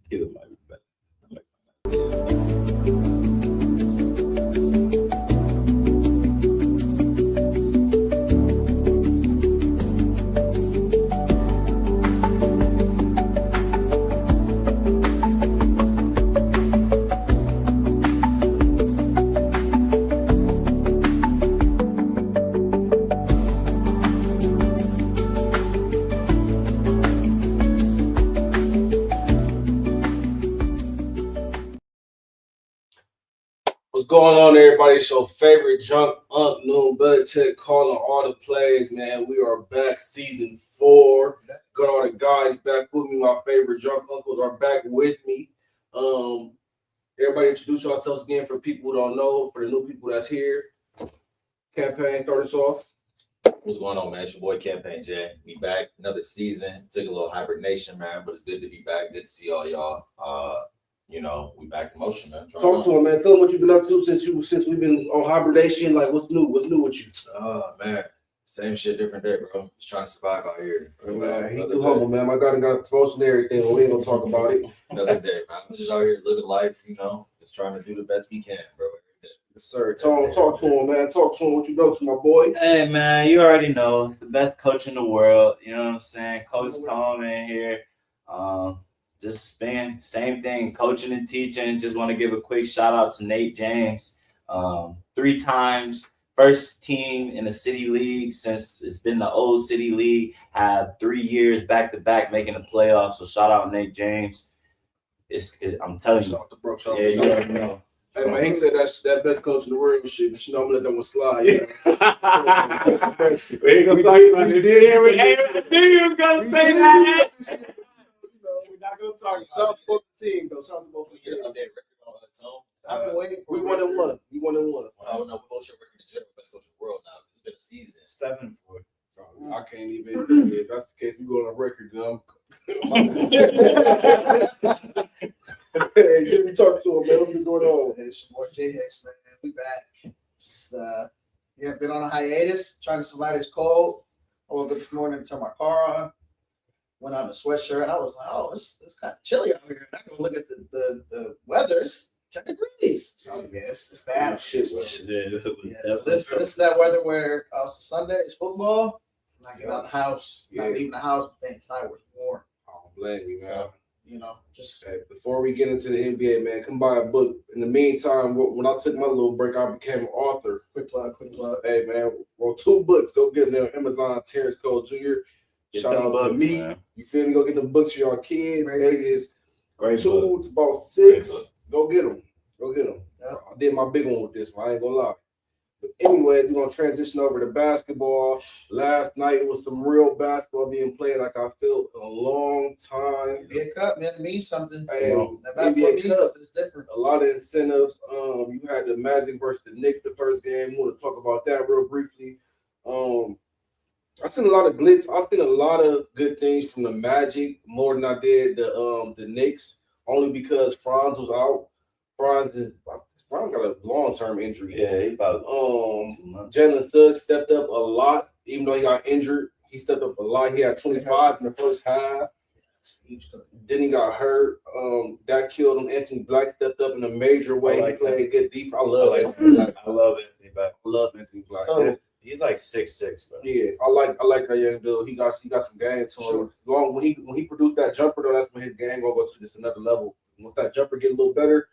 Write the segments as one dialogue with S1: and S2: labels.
S1: Either might be better.
S2: What's going on, everybody? It's your favorite drunk Unc Noon Belichick calling all the plays, man. We are back, season 4. Got all the guys back with me. My favorite drunk uncles are back with me. Everybody introduce yourselves again for people who don't know, for the new people that's here. Campaign, start us off.
S3: What's going on, man? It's your boy Campaign Jay. We back another season. Took a little hibernation, man, but it's good to be back. Good to see all y'all. We back in motion, man.
S2: Talk to him, man. Tell him what you've been up to since we've been on hibernation. Like, what's new? What's new with you?
S3: Man, same shit, different day, bro. Just trying to survive out here.
S2: Man, he too humble, man. My God, got a promotion and everything, but we ain't gonna talk about it.
S3: Another day, man. I'm just out here living life, just trying to do the best we can, bro.
S2: Yes, sir. Talk to him, man. Talk to him what you know to my boy.
S1: Hey, man, you already know. The best coach in the world. You know what I'm saying? Coach Coleman here. Just been same thing, coaching and teaching. Just want to give a quick shout out to Nate James. 3 times first team in the city league since it's been the old city league. Have 3 years back to back making the playoffs. So shout out Nate James. I'm telling you.
S2: Yeah, you already know. Hey, man, he said that's that best coach in the world shit, but I'm gonna let that one slide. Yeah.
S1: We ain't gonna talk about it. He was gonna say that. We're not gonna talk about
S2: Shout out to both the team, though. Shout out to both the team.
S3: I've been waiting for
S2: We 1-1.
S3: I don't know what's your record in general, best coach in the world now. It's been a season.
S1: 7-4.
S2: I can't even. If that's the case, we go on a record. Hey, Jimmy, talk to him, man. What's been going on?
S4: It's your boy J Hicks, man. We back. Just been on a hiatus, trying to survive this cold. I woke up this morning, turned my car on, went on a sweatshirt, and I was like, "Oh, it's kind of chilly out here." And I go look at the weather; it's 10 degrees. So yes, it's bad.
S2: Shit,
S4: This is that weather where it's Sunday, it's football. And I get out the house, not leaving the house, stay inside where it's warm.
S2: I don't blame you, man.
S4: Just
S2: hey, before we get into the NBA, man, come buy a book. In the meantime, when I took my little break, I became an author.
S4: quick plug.
S2: Hey, man, wrote 2 books. Go get them on Amazon. Terrence Cole Jr. Shout out to me. Man. You feel me? Go get them books for your kids. It is
S1: Great
S2: 2
S1: book.
S2: to about 6. Go get them.
S4: Yep.
S2: I did my big one with this one. I ain't gonna lie. But anyway, we're gonna transition over to basketball. Last night it was some real basketball being played like I felt in a long time.
S4: NBA Cup, man, it means something.
S2: Hey,
S4: That basketball means something. It's different.
S2: A lot of incentives. You had the Magic versus the Knicks the first game. We want to talk about that real briefly. I've seen a lot of glitz. I've seen a lot of good things from the Magic more than I did the Knicks, only because Franz was out. Franz got a long-term injury.
S1: Yeah, he about
S2: Jalen Suggs stepped up a lot, even though he got injured. He stepped up a lot. He had 25 in the first half. Then he got hurt. That killed him. Anthony Black stepped up in a major way. He played good defense. I love Anthony Black.
S1: I love Anthony Black.
S2: I love Anthony Black.
S1: He's like 6'6", bro.
S2: Yeah, I like that young dude. He got some game to him. Long when he produced that jumper though, that's when his game gonna go to just another level. Once that jumper get a little better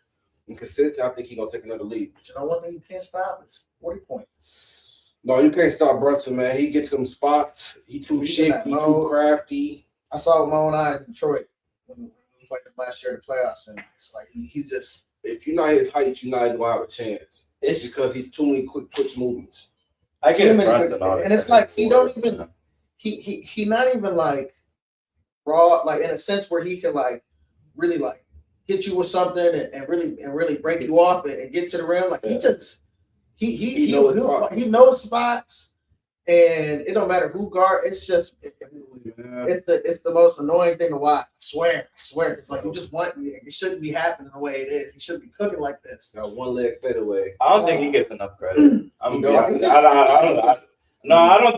S2: and consistent, I think he gonna take another lead.
S4: But you know one thing you can't stop is 40 points.
S2: No, you can't stop Brunson, man. He gets some spots. He too shifty, too crafty.
S4: I saw it with my own eyes in Detroit when we played him last year in the playoffs, and it's like he just.
S2: If you're not his height, you're not gonna have a chance. It's because he's too many quick twitch movements.
S1: I get
S4: and it's like he don't even he not even like raw, like in a sense where he can like really like hit you with something and really break you off and get to the rim. Like he just he knows spots, and it don't matter who guard. It's just it's the most annoying thing to watch. I swear. It's like you just want it shouldn't be happening the way it is. He shouldn't be cooking like this.
S2: Got one leg fadeaway.
S1: I don't think he gets enough credit. I don't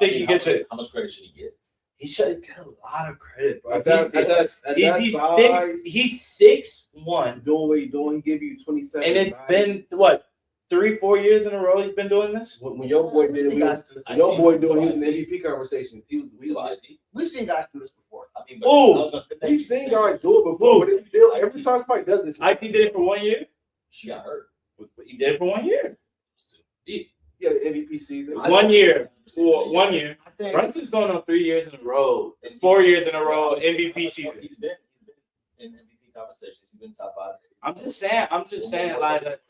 S1: think he gets it.
S3: How much credit should he get?
S1: he should get a lot of credit, bro.
S2: At that size,
S1: He's 6'1",
S2: doing what he's doing, he give you 27.
S1: and it's been what 3-4 years in a row he's been doing this.
S2: When your boy did it, he was in MVP conversations.
S4: We've seen guys do this before.
S3: I mean,
S2: We've seen guys do it before, but it's still every time somebody does this.
S1: IT did it for 1 year.
S3: she got hurt.
S1: He did it for 1 year.
S2: Yeah, the MVP season.
S1: 1 year. 1 year.
S4: I think
S1: Brunson's going on 3 years in a row. 4 years in a row. MVP season.
S3: He's been in MVP conversations. He's been top 5.
S1: I'm just saying, like,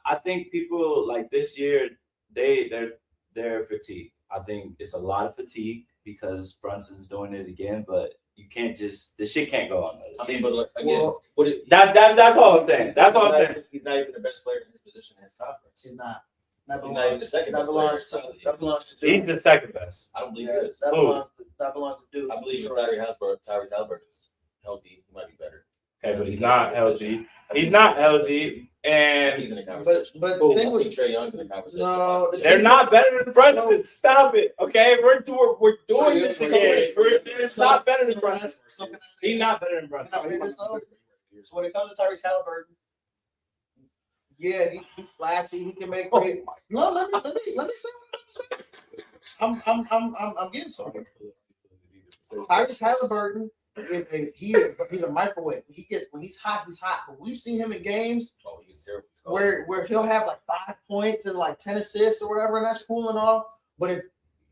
S1: I think people like this year, they're fatigued. I think it's a lot of fatigue because Brunson's doing it again, but you can't just this shit can't go on.
S3: I mean, but like, again,
S1: That's all I'm saying. That's all I'm saying.
S3: He's not even the best player in his position in his conference.
S4: he's not.
S3: He's not even the second
S4: That
S3: best player.
S4: belongs to
S1: He's the second best.
S3: I don't believe he is.
S4: That belongs to Duke.
S3: I believe if Tyrese Halliburton is healthy, he might be better.
S1: Okay, but he's not healthy. He's not healthy, and
S3: He's in the conversation.
S4: But
S3: I
S4: the thing
S3: think
S4: with
S3: Trae Young's in the conversation.
S4: no,
S1: they're not better than Brunson. Stop it, okay? We're doing this again. It's not better than Brunson. He's not better than Brunson.
S4: So when it comes to Tyrese Halliburton, yeah, he's flashy. He can make crazy. No, let me say what I'm saying. I'm getting somewhere. Tyrese Halliburton, he's a microwave. When he's hot, he's hot. But we've seen him in games
S3: Oh, he's terrible.
S4: where he'll have like 5 points and like 10 assists or whatever, and that's cool and all. But if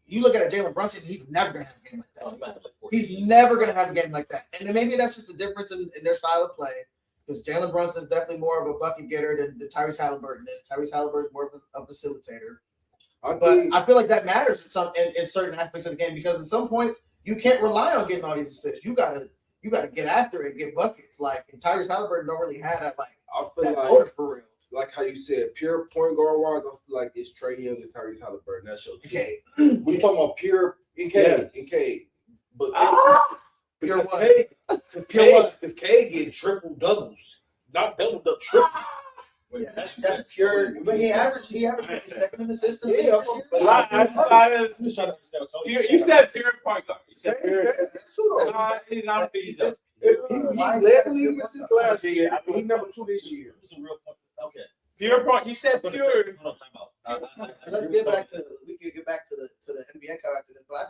S4: you look at Jalen Brunson, he's never gonna have a game like that.
S3: Oh, he might have like 14.
S4: He's never gonna have a game like that. And then maybe that's just a difference in their style of play. Because Jalen Brunson is definitely more of a bucket getter than Tyrese Halliburton is. Tyrese Halliburton is more of a facilitator. But I feel like that matters in certain aspects of the game because at some points you can't rely on getting all these assists. You gotta get after it and get buckets. Like and Tyrese Halliburton don't really have that
S2: I feel
S4: that
S2: like
S4: motor for real.
S2: like how you said, pure point guard wise, I feel like it's Trae Young and Tyrese Halliburton. That's your team.
S4: Okay.
S2: We talking about pure NK. But
S4: Pure
S2: because
S4: what?
S2: Because K get triple doubles. Not double, triple.
S4: Yeah, that's pure. But he averaged second in the system.
S2: Yeah,
S3: I'm just trying to understand what Tony said.
S1: You said pure point guard. You said
S2: He
S1: pure. He's not a beast.
S2: led the league since last year. He number 2 this year.
S3: It was a real point. Okay.
S1: Pure point. You said
S3: Hold on a
S1: pure.
S3: second. Hold on, time out.
S4: Let's get back to we can get back to the NBA card after this, but I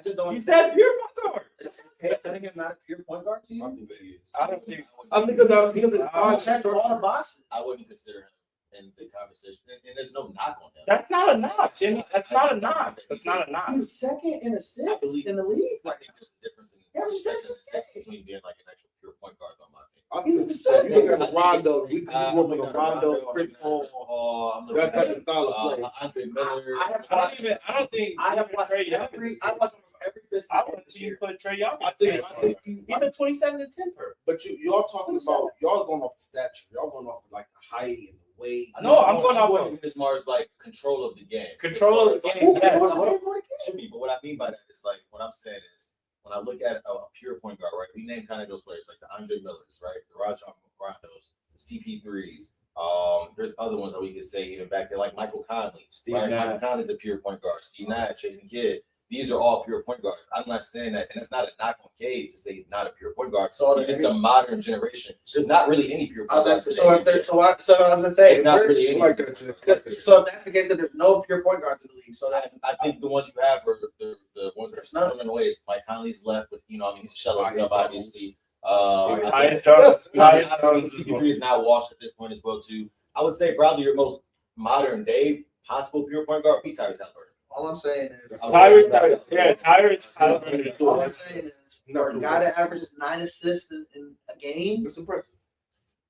S4: just don't.
S1: You said pure point guard.
S4: I think I'm not a pure point guard to you.
S2: I think that is.
S1: I don't think.
S2: I think about
S4: I check all the boxes.
S3: I wouldn't consider him in the conversation, and there's no knock on him.
S1: That's not a knock, Jimmy. That's not a knock. That's not a knock.
S4: He's second in assists in the league.
S3: I think there's a difference in
S4: Yeah, but he's
S3: respect and
S4: second.
S3: assist between being like an actual pure point guard, on my opinion.
S2: I think you look at Rondo. We can work with Rondo, Chris Paul.
S3: I'm looking
S2: That type
S3: at
S2: of style of play.
S3: Andre Miller.
S1: I don't think.
S4: I have watched
S1: Trae Young.
S4: I watched almost every Pistons
S1: I
S4: game
S1: want
S4: this
S1: to see you
S4: year.
S1: put Trae Young.
S2: I think
S1: He's a 27 and 10 per.
S2: but y'all talking about y'all going off the stature. Y'all going off like the height and the weight.
S1: No, I'm going off
S3: with as far as like control of the game.
S1: Control of the game. Yeah.
S3: Jimmy, but what I mean by that is like what I'm saying is when I look at a pure point guard, right? We name kind of those players like the Andre Millers, right? The Rajon Rondos, the CP3s. There's other ones that we could say even back there, like Michael Conley.
S1: Steve
S3: Right?
S1: Nash.
S3: Michael Conley's the pure point guard. Steve Nash, Jason Kidd. These are all pure point guards. I'm not saying that, and it's not a knock on Cade to say he's not a pure point guard.
S4: So
S3: He's just a modern generation. There's not really any pure point guards.
S4: So I'm gonna say
S3: There's not really any.
S2: like that.
S4: So if that's the case, then there's no pure point guards in the league. So that
S3: I think the ones you have are the ones that are coming away. Is Mike Conley's left, but he's a shell of himself, obviously.
S1: Tyus Jones. Tyus Jones is
S3: CP3 is now washed at this point as well too. I would say probably your most modern day possible pure point guard be Tyrese Halliburton.
S4: all I'm saying is
S1: Tyrese. Yeah, Tyrese.
S4: all I'm saying is for a guy that averages 9 assists in a game.
S2: It's impressive.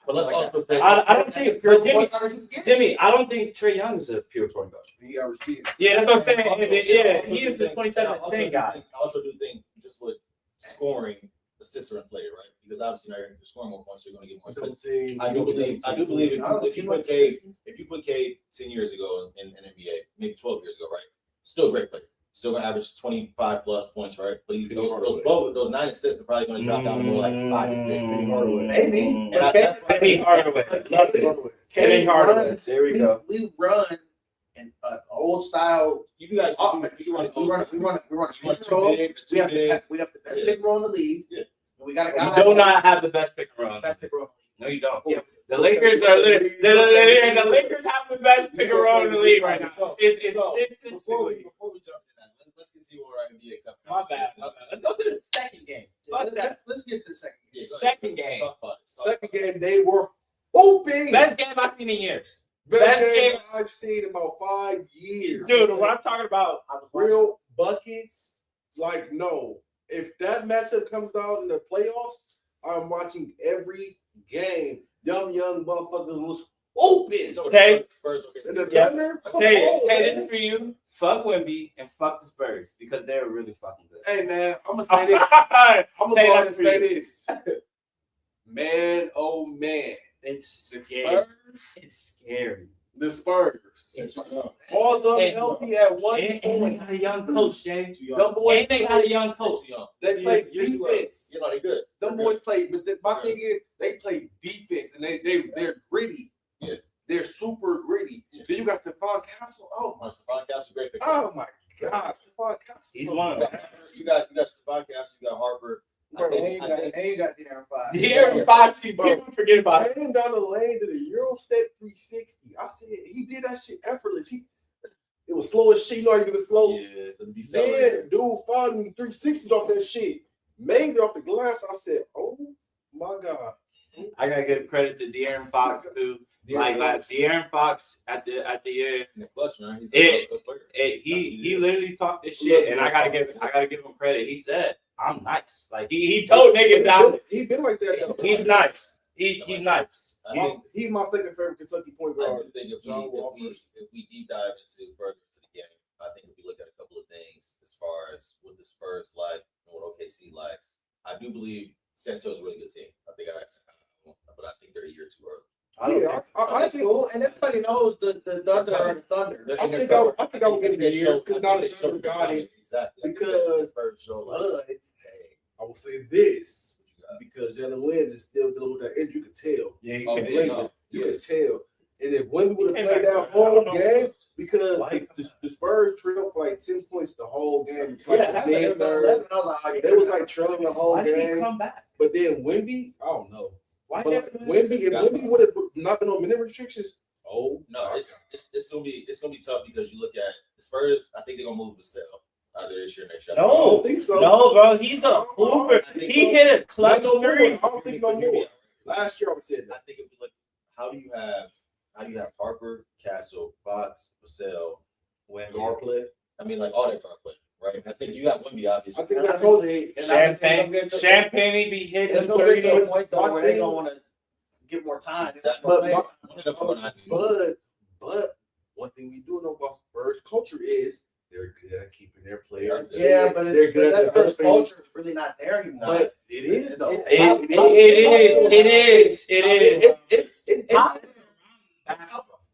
S3: But let's also say
S1: I don't think
S4: Pure
S1: Jimmy.
S4: point guard you can get.
S1: Jimmy, I don't think Trae Young is a pure point guard.
S2: He averaged 10.
S1: Yeah, that's what I'm saying. Yeah, he is the
S3: I
S1: 27 and 10 guy.
S3: also do think just with scoring the Sixer inflated, right? Because obviously now you're scoring more points, so you're going to get more assists. I do believe if you put Cade 10 years ago in NBA, maybe 12 years ago, right? Still a great player. Still gonna average 25 plus points, right? But those 9 assists are probably gonna drop down to more like 5 to 6.
S4: Maybe.
S3: And
S4: But
S3: that's
S1: Penny Hardaway. Penny Hardaway. There we go.
S4: We run and old style
S3: You guys,
S4: offense.
S3: you want
S4: We run a
S3: you
S4: pick
S3: want
S4: and
S3: too
S4: roll.
S3: big,
S4: We
S3: too
S4: have
S3: big.
S4: we have the best
S3: Yeah.
S4: pick and roll in the league.
S3: Yeah.
S4: And we got a
S1: You
S4: guy.
S1: do not have the best pick and roll.
S4: best pick and roll.
S1: No, you don't.
S4: Yeah.
S1: The Lakers are literally the Lakers have the best pick and roll in the league right now. It's
S3: Before we jump into that, let's continue our NBA Cup.
S1: My bad. Let's go to the second game. Fuck that.
S4: Let's get to the second game.
S3: Yeah, go ahead.
S1: Second game.
S3: Talk about it.
S2: Second game, they were open.
S1: Best game I've seen in years.
S2: Best
S1: best
S2: game
S1: game-
S2: I've seen in about 5 years.
S1: Dude, what I'm talking about,
S4: I was watching.
S2: Real buckets. Like, no. If that matchup comes out in the playoffs, I'm watching every game. Young motherfuckers was open.
S1: Okay.
S3: Spurs. Okay.
S2: And the
S1: Yeah.
S2: Thunder,
S1: I'll
S2: come
S1: tell you
S2: on,
S1: this
S2: man.
S1: for you. Fuck Wemby and fuck the Spurs because they're really fucking good.
S2: Hey, man, I'm going to say this.
S1: it's
S2: I'm going to
S1: Say
S2: go
S1: that
S2: ahead and
S1: for
S2: say
S1: you.
S2: this. Man, oh, man.
S1: scary.
S2: Spurs?
S1: It's scary.
S2: The Spurs.
S3: It's
S2: All of them
S1: And-
S2: healthy at one
S1: And they
S2: point.
S1: got a young coach, Jay.
S2: Them boys,
S1: And they got a young coach.
S2: they play defense.
S3: You know they good.
S2: Them boys play, but my thing is they play defense and they're gritty.
S3: Yeah.
S2: They're super gritty.
S3: Yeah.
S2: Then you got Stephon Castle. Oh
S3: Stephon Castle, great pick.
S2: my God, Stephon Castle.
S1: He's one of them.
S3: You got Stephon Castle, you got Harper.
S2: Bro,
S4: And you got De'Aaron Fox.
S1: De'Aaron Fox, people forget about it.
S2: ran down the lane to the Euro step 360. I said he did that shit effortless. It was slow as shit. You know how you do it slow.
S3: Yeah, the
S2: Then
S3: decelerator.
S2: dude found me 360 off that shit. Made it off the glass. I said, oh my God.
S1: I gotta give credit to De'Aaron Fox too. Like De'Aaron Fox at the
S3: in the clutch, man. He's
S1: It-
S3: a clutch player.
S1: he literally talked this shit, and I gotta give him credit. He said, "I'm nice." Like he told niggas out.
S2: He been like that. Though.
S1: He's nice. He's nice.
S3: I think-
S2: He's my second favorite Kentucky point
S3: I
S2: guard.
S3: do think
S2: John Wall
S3: if we deep dive into further into the game, I think if we look at a couple of things as far as what the Spurs like and what OKC likes, I do believe San Antonio's a really good team. But I think they're a year too early.
S2: Yeah, I
S4: That's
S2: think
S4: cool. And everybody knows the Thunder are the Thunder.
S2: I think I would get it this year because now the Thunder got it.
S3: Exactly.
S2: Because-
S3: Spurs show like,
S2: But
S3: hey,
S2: I will say this
S3: what you got?
S2: because Jalen Williams is still dealing with that injury. You can tell.
S1: Yeah,
S3: Oh,
S2: It's
S3: yeah,
S2: late.
S3: no.
S2: You
S3: Yeah.
S2: can tell. And if Wemby would
S1: He
S2: have
S1: came
S2: played
S1: back.
S2: that
S1: I
S2: whole
S1: don't know.
S2: game, because
S1: Why?
S2: the Spurs trailed for like 10 points the whole game. It's like
S4: Yeah,
S2: the
S4: after they
S2: damn
S4: were
S2: third.
S4: 11, I was like, oh, yeah.
S2: They was like trailing the whole
S1: Why did he
S2: game.
S1: come back?
S2: But then Wemby, I don't know.
S1: Why
S2: But
S1: did
S2: Wemby, if Wemby would have not been on minute restrictions,
S3: No,
S2: my
S3: it's gonna be tough because you look at the Spurs. I think they're gonna move to sell either this year or next year.
S2: God. I
S1: No.
S2: don't think so.
S1: No, bro, he's a hooper. He hit a clutch
S2: Not no more.
S1: three.
S2: I don't think no more. Last year I would say
S3: I
S2: that.
S3: think if you look, how do you have Harper, Castle, Fox, Vassell,
S2: Guard play.
S3: I mean, like all that guard play, right? I think you got Wemby, obviously.
S2: I think
S4: And I
S2: that
S4: told
S2: coach.
S4: you,
S1: Champagne be
S4: It's
S1: hitting
S4: gonna get to a
S1: 30.
S4: point though where they don't want to get more time.
S3: Exactly.
S2: But one thing we do know about Spurs culture is they're good at keeping their players.
S4: Yeah, but
S2: they're good at
S4: that first
S2: developing.
S4: culture is really not there anymore.
S2: But it is though.
S1: It is.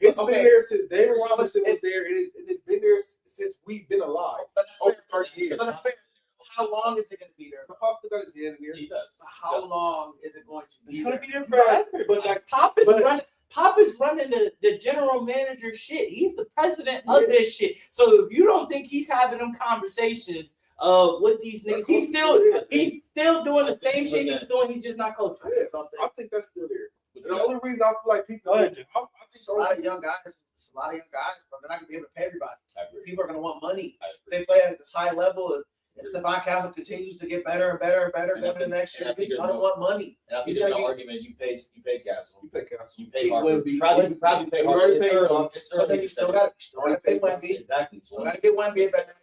S2: It's
S4: Okay.
S2: been there since David
S4: So
S2: Robinson
S4: it's-
S2: was there. It's been there since we've been alive.
S4: But that's
S2: Over
S4: fair.
S2: 30 years.
S4: But that's fair. How long is it going to be there?
S2: The Pop's still got his hand in there.
S3: He does.
S4: How long is it going to be
S1: It's gonna
S4: there?
S1: be there forever.
S2: But like,
S1: Pop is
S2: but-
S1: running the general manager shit. He's the president of this shit. So if you don't think he's having them conversations with these niggas, he's still doing the same shit he was doing. He's just not coaching.
S2: yeah,
S4: Something.
S2: I think that's still there.
S3: What
S2: And
S3: you
S2: the
S3: got?
S2: only reason I feel like people,
S1: Go ahead, Jim.
S2: I think
S4: It's a lot of young guys. It's a lot of young guys, but they're not going to be able to pay everybody.
S3: I agree.
S4: People are going to want money.
S3: I
S4: If
S3: agree.
S4: they play at this high level, if Stephon Castle continues to get better and better and better
S3: And I
S4: going into
S3: think-
S4: next
S3: and I
S4: year,
S3: think
S4: he's
S3: there's
S4: going to
S3: no-
S4: want money.
S3: And I think
S4: You
S3: there's
S4: gotta
S3: no
S4: get-
S3: argument. You pay Castle.
S2: you play Castle.
S3: You pay
S2: Keep
S3: Harper.
S2: Wemby.
S3: You probably pay
S2: You
S3: Harper.
S2: already
S3: It's
S2: paid
S3: early.
S2: Fox.
S3: It's
S4: But
S3: early.
S4: then you still got to pay Wemby.
S3: Exactly.
S4: You still got to get Wemby better.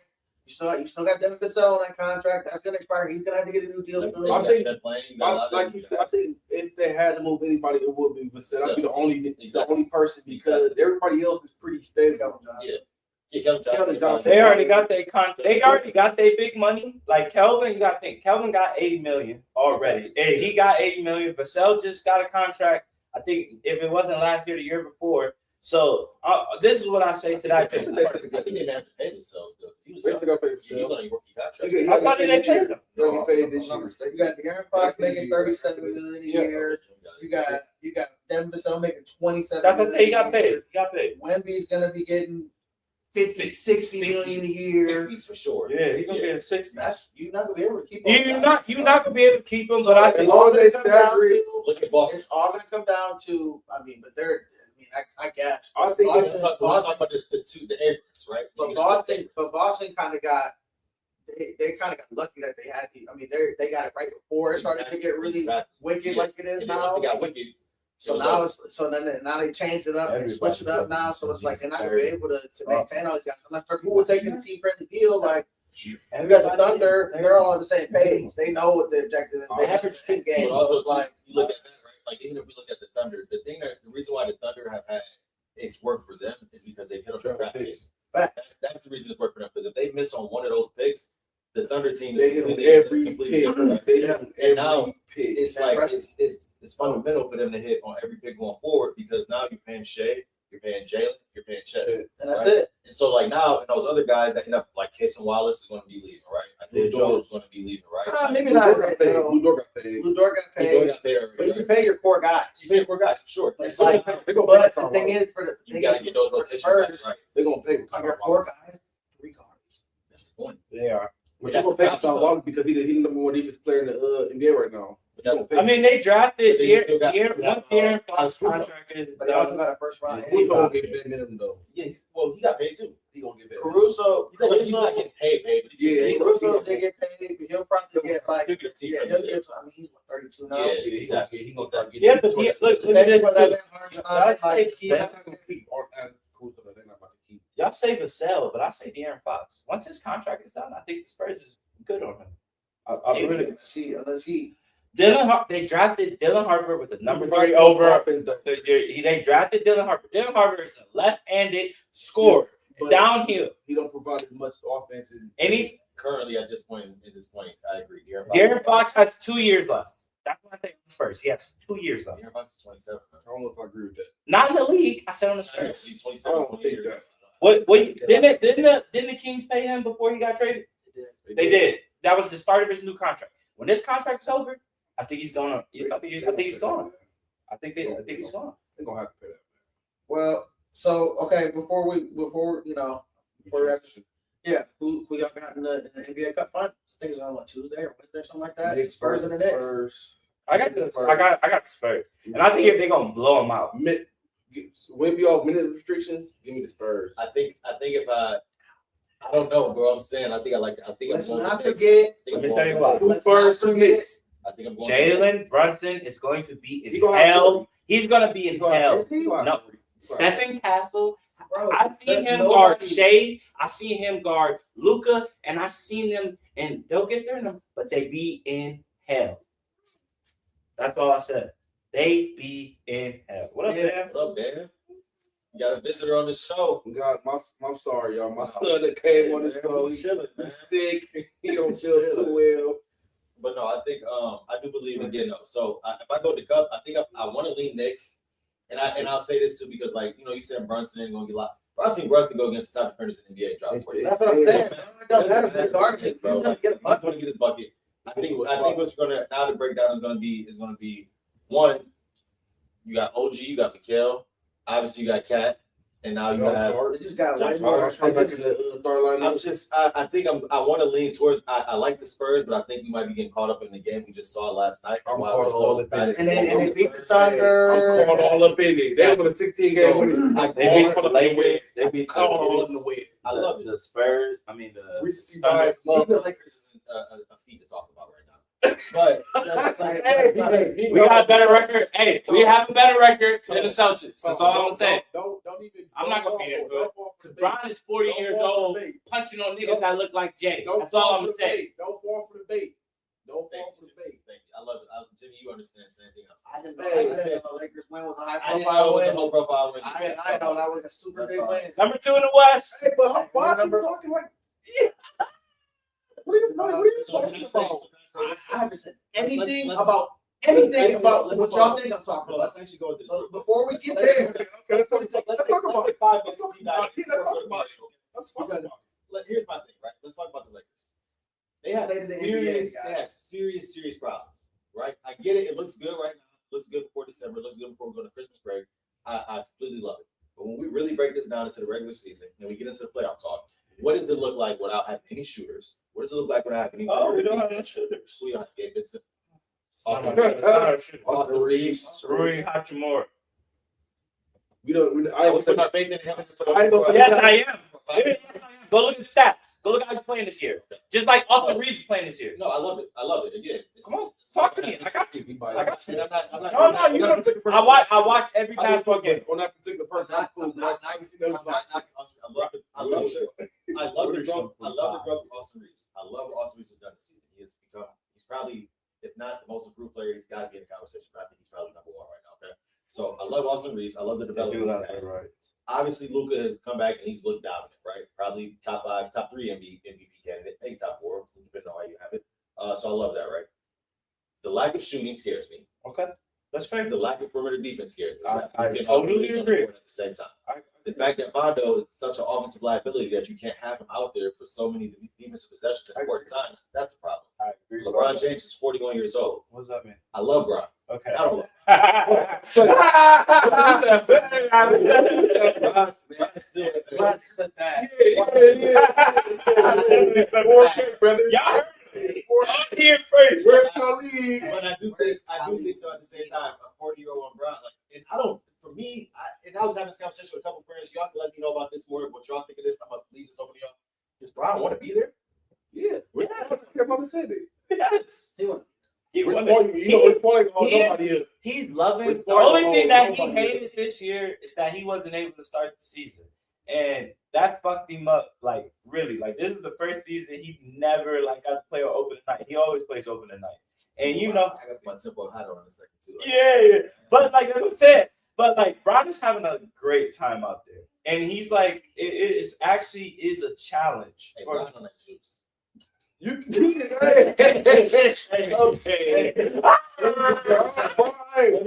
S4: You still got Devin Vassell on that contract. That's going to expire. He's going to have to get a new deal.
S3: Like,
S4: soon.
S2: I think-
S3: like
S2: You said, I think if they had to move anybody, it would be Vassell. I'd be the only person because everybody else is pretty stable.
S4: Kelvin Johnson.
S2: Kelvin Johnson.
S1: They already got their contract. They already got their big money. Like Kelvin, you got to think. Kelvin got $80 million already. Hey, he got $80 million. Vassell just got a contract. I think if it wasn't last year, the year before. So this is what I say to that.
S3: I think they may have to pay themselves still. He was
S2: They still got to pay
S3: he was
S2: Vassell.
S3: on a rookie contract.
S2: Okay,
S1: I thought they paid him.
S2: They only paid this year.
S4: You got De'Aaron Fox making $37 million a year. You got Devin Vassell making $27
S1: That's what
S4: million
S1: they got
S4: a
S1: paid.
S4: year.
S1: He got paid.
S4: Wemby's gonna be getting 50, 60 million a year.
S3: 50s for sure.
S1: Yeah, he's gonna get a 60.
S4: That's you're not gonna be able to keep.
S1: You're not gonna be able to keep him, but I
S2: as
S1: think
S2: long as they
S4: It's all gonna come down
S2: stagger it,
S4: to-
S3: Look at Boston.
S4: It's all gonna come down to. I mean, but they're. I guess.
S2: I think
S3: We're
S4: Boston,
S3: talking about this, the Abrams, right?
S4: but Boston kind of got. They kind of got lucky that they had the. I mean, they got it right before it started to get really wicked like it is
S3: And then
S4: now.
S3: once they got wicked.
S4: So now they changed it up and switched it up now. So it's like they're not gonna be able to maintain all these guys unless they're cool with taking a team friendly deal. Like you got the Thunder, they're all on the same page. They know what the objective is. They have a big game.
S3: But also,
S4: So it's like
S3: you look at that, right? Like even if we look at the Thunder, the reason why the Thunder have had it's worked for them is because they've hit on their draft picks. That's the reason it's worked for them. Because if they miss on one of those picks, the Thunder team
S2: they hit on every pick. They hit on
S3: And now
S2: every pick.
S3: it's like it's fundamental for them to hit on every pick going forward because now you're paying Shea, you're paying Jalen, you're paying Chet.
S4: and that's
S3: Right.
S4: it.
S3: And so like now, and those other guys that end up like Casey Wallace is going to be leaving, right? Isaiah Joe is going to be leaving, right?
S4: Maybe
S2: Blue
S4: not.
S2: Dort got paid. Blue Dort got paid.
S4: Blue Dort got
S3: They
S4: paid,
S3: got paid already,
S4: but you
S3: right?
S4: pay your core guys.
S3: You pay for guys, for sure.
S4: It's
S3: So
S4: like,
S2: They gonna
S4: but
S2: pay
S4: the thing is, for the
S3: you got to get those
S4: for the
S3: rotation
S4: Spurs,
S3: guys, right?
S2: They're gonna pay
S4: on your core guys, 3 guards.
S3: That's the point.
S1: they are.
S2: But you're gonna pay Hassan Wallace because he's the number one defense player in the NBA right now.
S3: But that's
S1: I mean, they drafted
S3: They still got-
S1: once Aaron Fox contract is
S4: But they also got a first round.
S2: Who's gonna get that minimum though?
S3: yeah, well, he got paid too.
S2: He gonna get that.
S4: Caruso,
S3: He's not getting paid, but he's
S2: Yeah,
S3: getting
S2: he-
S3: paid.
S4: Caruso did get paid, but he'll probably get like
S3: He'll get a team.
S4: yeah, he'll get. I mean, he's 32 now.
S3: Yeah,
S2: He gonna get. He gonna start getting.
S1: Yeah, but look at
S4: Maybe
S1: this.
S4: for that
S1: Look,
S4: Hartenstein, like,
S2: He's not gonna keep Caruso. They're not about to keep.
S1: y'all say Vassell, but I say De'Aaron Fox. Once his contract is done, I think the Spurs is good on him. I really.
S4: unless he
S1: They drafted Dylan Harper with the number 3 over. They drafted Dylan Harper. Dylan Harper is a left-handed scorer
S2: But
S1: downhill.
S2: he don't provide as much offense.
S1: And he
S3: Currently, at this point, I agree.
S1: De'Aaron Fox has 2 years left. That's what I think on the Spurs. He has 2 years left.
S3: De'Aaron Fox is 27.
S2: I don't know if I agree with that.
S1: Not in the league. I said on the
S3: I know,
S1: Spurs.
S3: he's
S2: I
S3: 27.
S2: don't
S3: 20
S2: think
S3: years.
S2: that.
S1: What didn't the Kings pay him before he got traded? They did. That was the start of his new contract. When this contract is over, I think he's gonna. I think he's gone. I think he's gone.
S2: They're gonna have to pay that.
S4: well. So okay, before we yeah, who y'all got in the NBA Cup final? I think it's on Tuesday or Wednesday or something like that.
S2: Knicks
S4: Spurs and the Knicks.
S2: Spurs.
S1: I got the Spurs, and I think if they're gonna blow him out.
S2: Wemby off minute restrictions. Give me the Spurs.
S3: I think if I don't know, bro. I'm saying I think
S4: Let's
S3: I'm going
S4: not
S3: with the Knicks.
S4: forget.
S3: I think
S1: Let
S3: I'm
S1: me
S3: going
S1: tell you
S3: with
S1: what.
S3: the
S2: Two Spurs, two Knicks.
S3: I think I'm going.
S1: Jalen Brunson is going to be
S2: He
S1: in
S2: gonna have
S1: hell. He's gonna be in hell.
S4: Is he?
S1: No. Stephen Castle.
S4: Bro,
S1: I've seen him
S4: nobody-
S1: guard Shea. I seen him guard Luca, and I seen them, and they'll get there in them, but they be in hell. That's all I said. They be in hell. What up,
S4: Yeah.
S1: man?
S3: What up, man? You got a visitor on the show.
S2: God, I'm sorry, y'all. My son that came on the show.
S3: He's chilling, man.
S2: He's sick. He don't feel too well.
S3: But no, I think I do believe in getting up. So if I go to Cup, I think I want to lean Knicks, and I'll say this too because like you said Brunson ain't gonna get a lot. But I've seen Brunson go against the top defenders in the NBA. Drop
S2: That's
S3: 40.
S4: That's what I'm saying. It doesn't matter if they're guarding,
S3: bro.
S4: he's gonna get a
S3: He's
S4: bucket.
S3: gonna get his bucket. I think what's gonna now the breakdown is gonna be one. You got OG, you got Mikal, obviously you got Cat, and now you have.
S4: They just got
S3: Josh
S4: way more.
S3: Hart.
S2: Come back in the start line.
S3: I think I want to lean towards. I like the Spurs, but I think we might be getting caught up in the game we just saw last night.
S2: I'm
S3: While
S2: caught
S3: we're
S2: all
S3: so
S2: up in it.
S3: excited.
S4: And they beat the
S2: I'm
S4: Thunder.
S2: caught all up in it. They won a 16 game winning.
S1: They beat the Lakers. They beat
S2: Caught all in the win.
S3: I love it.
S1: the Spurs. I mean the.
S2: We see
S1: Thunder.
S2: guys
S3: Love
S2: love
S3: the Lakers isn't a feat to talk about right now. But
S1: We got a better record. Hey, we have a better record than the Celtics. That's all I'm gonna say.
S2: Don't even.
S1: I'm not gonna be there for it. Because Brian is 40 years old, punching on niggas that look like Jay. That's all I'm gonna say.
S2: Don't fall for the bait. Don't
S3: thank
S2: fall for
S3: you,
S2: the bait.
S3: thank you. I love it. Jimmy, you understand the same thing I'm
S4: I
S3: saying.
S4: didn't know the Lakers win was a high
S3: I didn't know
S4: profile
S3: it was a
S4: win.
S3: whole profile win.
S4: I know that was a super big win.
S1: Number 2 in the West.
S2: Hey, but how Boston
S4: Remember-
S2: talking like? Yeah. What are you
S3: So
S2: talking
S3: can I say-
S2: about?
S3: so can I say-
S4: I haven't said anything
S3: let's-
S4: about
S3: let's-
S4: what
S3: let's-
S4: y'all think I'm talking
S3: Well,
S4: about.
S3: let's actually go into
S4: So
S3: this.
S4: before we get
S3: Let's-
S4: there,
S2: Okay, let's talk about it.
S3: 5
S2: Let's
S3: minutes.
S2: talk
S3: deep dive.
S2: about it. Let's talk about it. Let's talk about it.
S3: Here's my thing, right? Let's talk about the Lakers. They have
S4: State of the NBA,
S3: serious problems, right? I get it. It looks good right now. It looks good before December. It looks good before we go to Christmas break. I completely love it. But when we really break this down into the regular season and we get into the playoff talk, what does it look like without having any shooters? What does it look like without having any?
S1: Oh, we don't have any shooters.
S3: We don't have Gabe Vincent.
S2: Austin
S3: Reeves.
S1: Rui Hachimura.
S3: I was not faith in him.
S1: Yes, I am. Yes, I am. Go look at the stats. Go look at how he's playing this year. Just like Austin Reeves is playing this year.
S3: No, I love it. I love it. Again,
S1: Come on, talk to me. I got you. I got you.
S3: I'm not.
S1: No, you don't. I watch every basketball game.
S2: On that particular person,
S3: I love the growth of Austin Reeves. I love what Austin Reeves has done this season. He's probably, if not the most improved player, he's got to be in the conversation. But I think he's probably number one right now. Okay, so I love Austin Reeves. I love the development.
S1: Right.
S3: Obviously, Luka has come back and he's looked dominant, right? Probably top 5, top 3 MVP candidate, maybe top 4, depending on how you have it. So I love that, right? The lack of shooting scares me.
S1: Okay, that's fair.
S3: The lack of perimeter defense scares me.
S1: I totally agree.
S3: At the same time, the fact that Rondo is such an offensive liability that you can't have him out there for so many defensive possessions at important times, that's the problem.
S1: I agree.
S3: LeBron James is 41 years old.
S1: What does that mean?
S3: I love Bron.
S1: Okay.
S3: I don't
S2: brother.
S1: Y'all heard it here first.
S2: Where's Khalid?
S3: But I do think though at the same time, a 40-year-old LeBron, and I don't. For me, and I was having this conversation with a couple friends. Y'all can let me know about this more. What y'all think of this? I'm gonna leave this over to y'all. Does Bron want to be there?
S2: Yeah. Your mama said it.
S1: Yes.
S2: He's
S1: loving. The only thing that he hated this year is that he wasn't able to start the season, and that fucked him up. Like really, like this is the first season he never like got to play on opening night. He always plays opening night, and you know,
S3: I got my tempo hot on in a second too.
S1: yeah. But like I said, but like Bron is having a great time out there, and he's like, it is actually is a challenge.
S3: Hey,
S1: for,
S3: Bron on that juice.
S2: You can okay.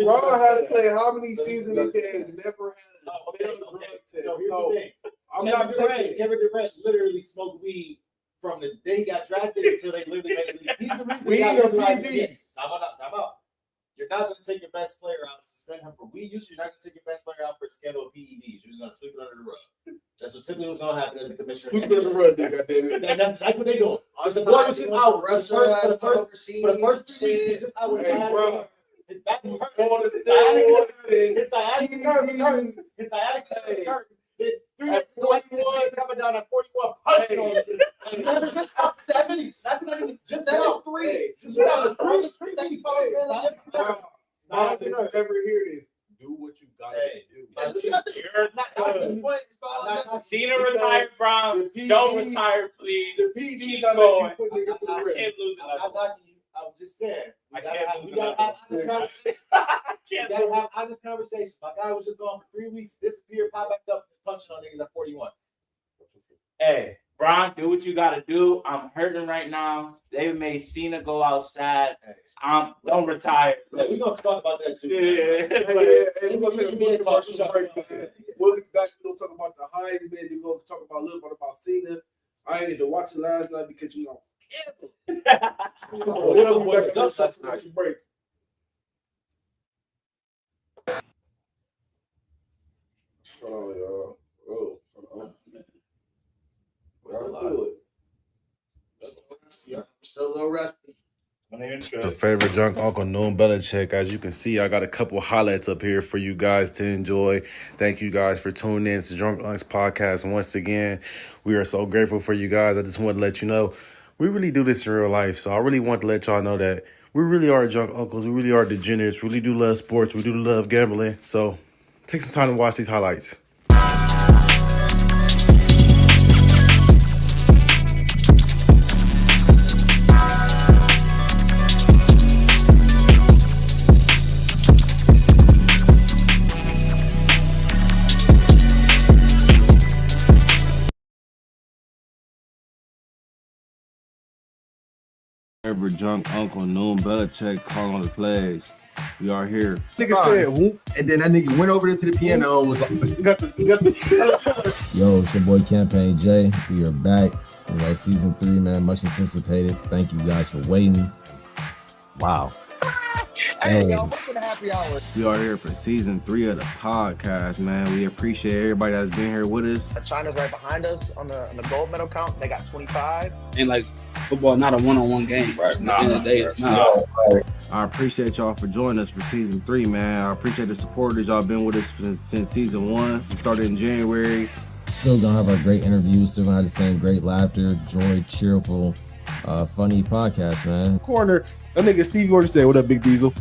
S2: Ron has played how many seasons he can never had a failed drug test.
S3: So here's the thing.
S2: I'm not taking
S3: Kevin Durant literally smoked weed from the day he got drafted until they literally made it. He's the reason.
S2: Weed or PEDs?
S3: Time out. You're not going to take your best player out and suspend him for weed use. You're not going to take your best player out for a scandal of PEDs. You're just going to sweep it under the rug. That's simply what's going to happen as the commissioner.
S2: Sweep it under the rug, goddammit.
S3: And that's exactly what they're doing. The boy was just out for the first 3 weeks. He's just out with his back was hurt. His sciatica nerve. His sciatica nerve. 3 weeks coming down at 41, punching on it. And just about 70. That's not even just now 3. Just now the 3.
S2: Now, you know, ever hear this? Do what you got to do.
S1: Cena retired, Bron. Don't retire, please.
S2: The PD
S1: Keep
S2: not
S1: going.
S2: let you put niggas to the
S1: I
S2: red.
S1: can't lose
S3: I'm
S1: another
S3: not
S1: one.
S3: knocking you. I'm just saying.
S1: I
S3: We
S1: can't
S3: gotta have honest conversations.
S1: I
S3: We
S1: can't
S3: gotta
S1: lose.
S3: have honest conversations. My guy was just gone for 3 weeks, disappeared, popped back up, punching on niggas at 41.
S1: Hey, Bron, do what you gotta do. I'm hurting right now. They made Cena go outside. Don't retire.
S3: Yeah, we're gonna talk about that too.
S1: Yeah.
S2: We're going to take a commercial break, man. We'll be back. We're going to talk about the Heisman. We're going to talk about a little bit about Cena. I ain't need to watch it last night because, you know, we'll be back to the commercial break. Hold on, y'all. Oh, hold on. Gotta do it.
S4: Still a little rusty.
S5: The favorite drunk Uncle Noon Belichick. As you can see, I got a couple highlights up here for you guys to enjoy. Thank you guys for tuning in to Drunk Unks Podcast. And once again, we are so grateful for you guys. I just want to let you know, we really do this in real life. So I really want to let y'all know that we really are drunk uncles. We really are degenerates. We really do love sports. We do love gambling. So take some time to watch these highlights.
S2: Ever drunk Uncle Noon Belichick calling the plays. We are here.
S6: Nigga said whoop, and then that nigga went over there to the piano and was like,
S7: Yo, it's your boy Campaign J. We are back. You know, season 3, man, much anticipated. Thank you guys for waiting. Wow.
S4: Hey, y'all, what's gonna happen?
S6: happy hour.
S5: We are here for season 3 of the podcast, man. We appreciate everybody that's been here with us.
S4: China's right behind us on the gold medal count. They got 25.
S8: And like football, not a one-on-one game.
S1: Right.
S8: At the end of the day, it's not.
S5: I appreciate y'all for joining us for season 3, man. I appreciate the supporters. Y'all been with us since season 1. We started in January.
S7: Still gonna have our great interviews. Still gonna have the same great laughter, joy, cheerful, funny podcast, man.
S6: Corner, that nigga Steve Gordon said, "What up, Big Diesel?"